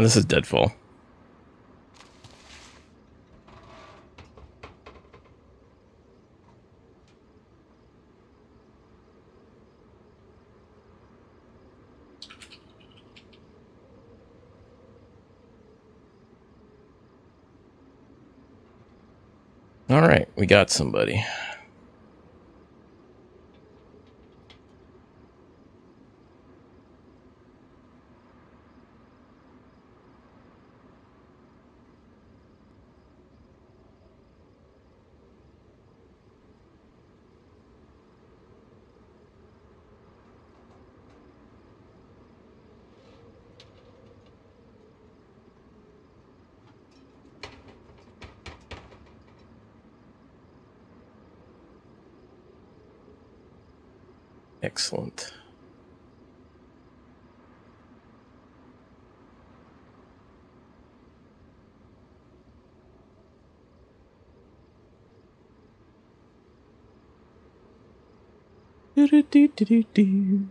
This is Deadfall. All right, we got somebody. Excellent. Do-do-do-do-do-do.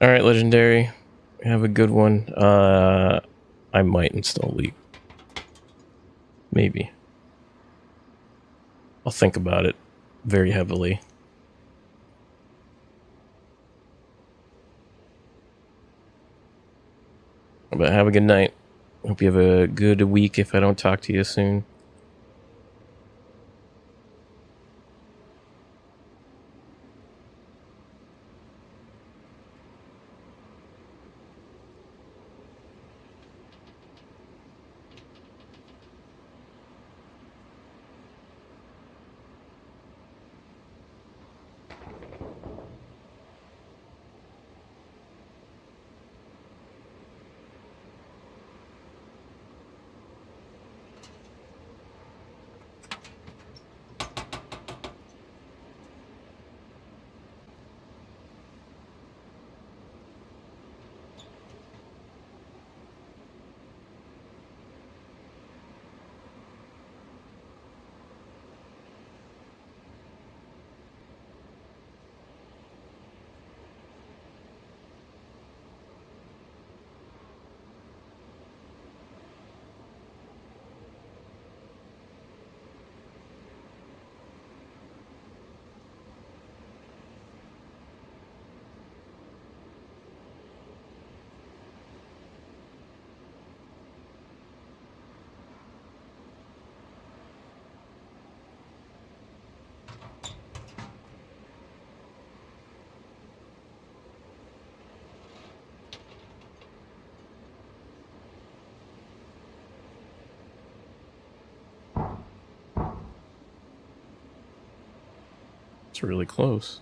All right, Legendary. Have a good one. I might install Leap. Maybe. I'll think about it very heavily. But have a good night. Hope you have a good week if I don't talk to you soon. It's really close.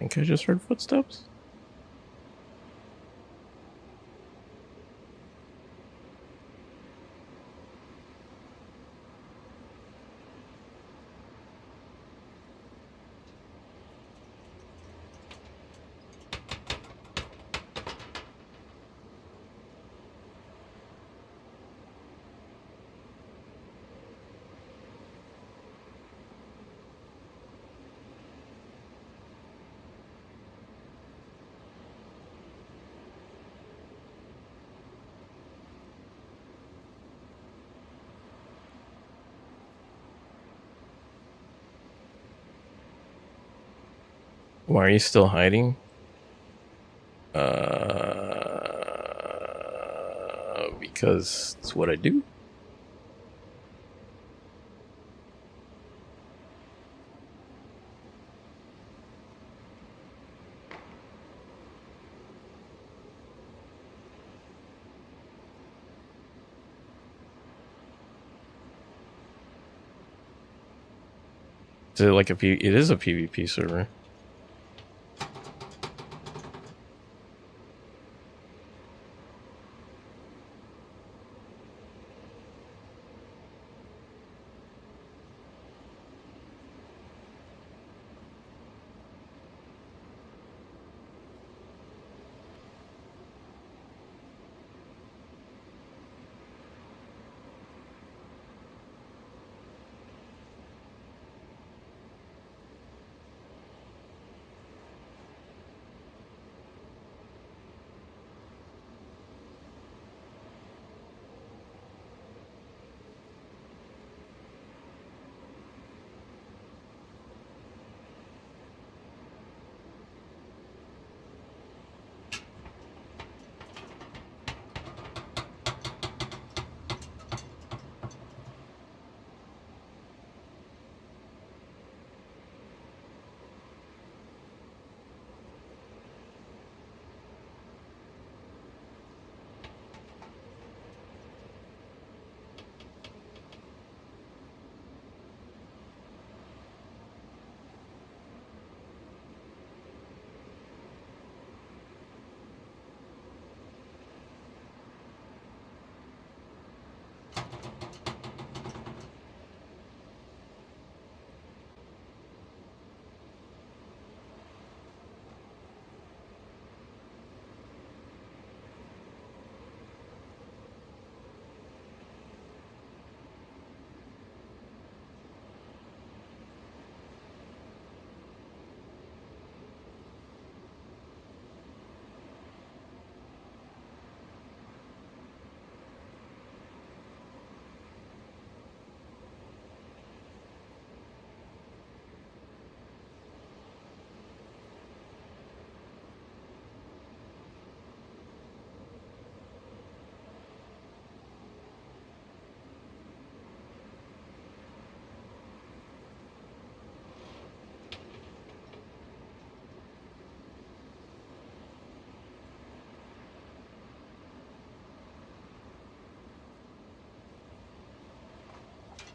think I just heard footsteps. Why are you still hiding? Because it's what I do. Is it like it is a PvP server.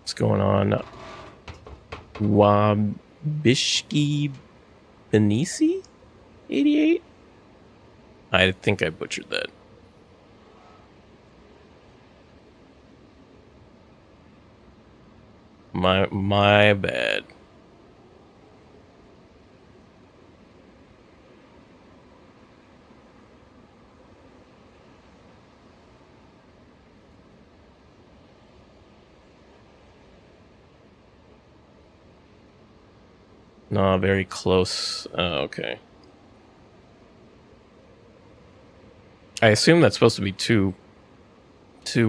What's going on? Wabishki Benisi 88? I think I butchered that. My bad. No, very close. Oh, okay. I assume that's supposed to be two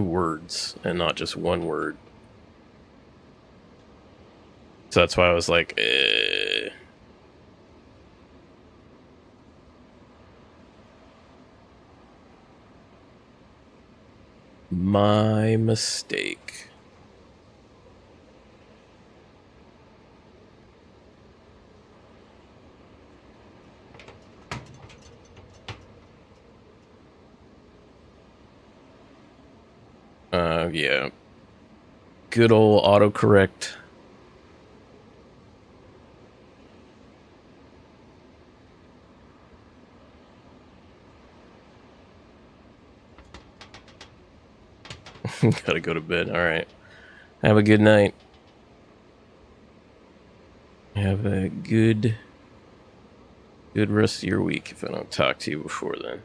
words and not just one word. So that's why I was like, My mistake. Yeah. Good old autocorrect. Gotta go to bed. All right. Have a good night. Have a good rest of your week if I don't talk to you before then.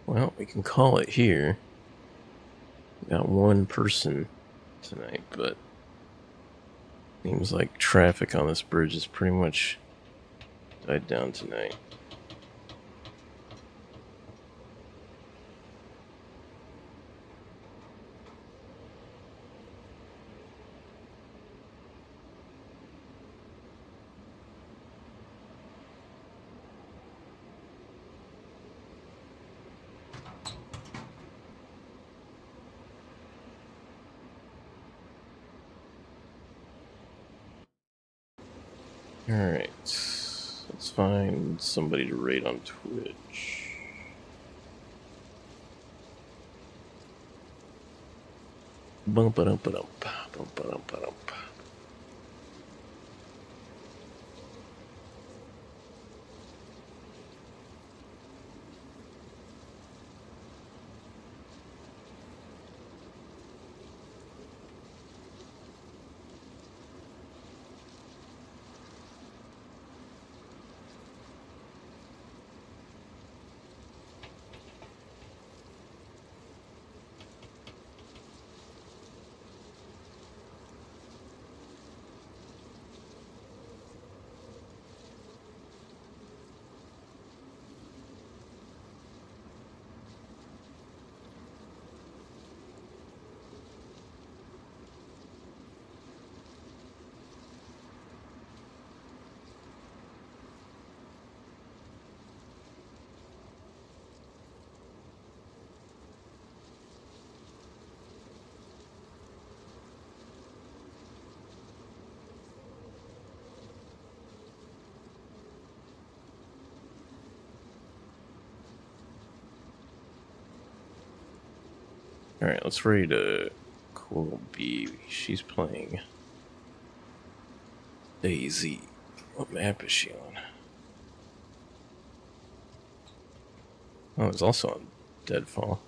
Well, we can call it here. Got one person tonight, but seems like traffic on this bridge is pretty much died down tonight. Alright. Let's find somebody to raid on Twitch. Bump-a-dump-a-dump. Bump-a-dump-a-dump. Alright, let's raid Coral B. She's playing DayZ. What map is she on? Oh, it's also on Deadfall.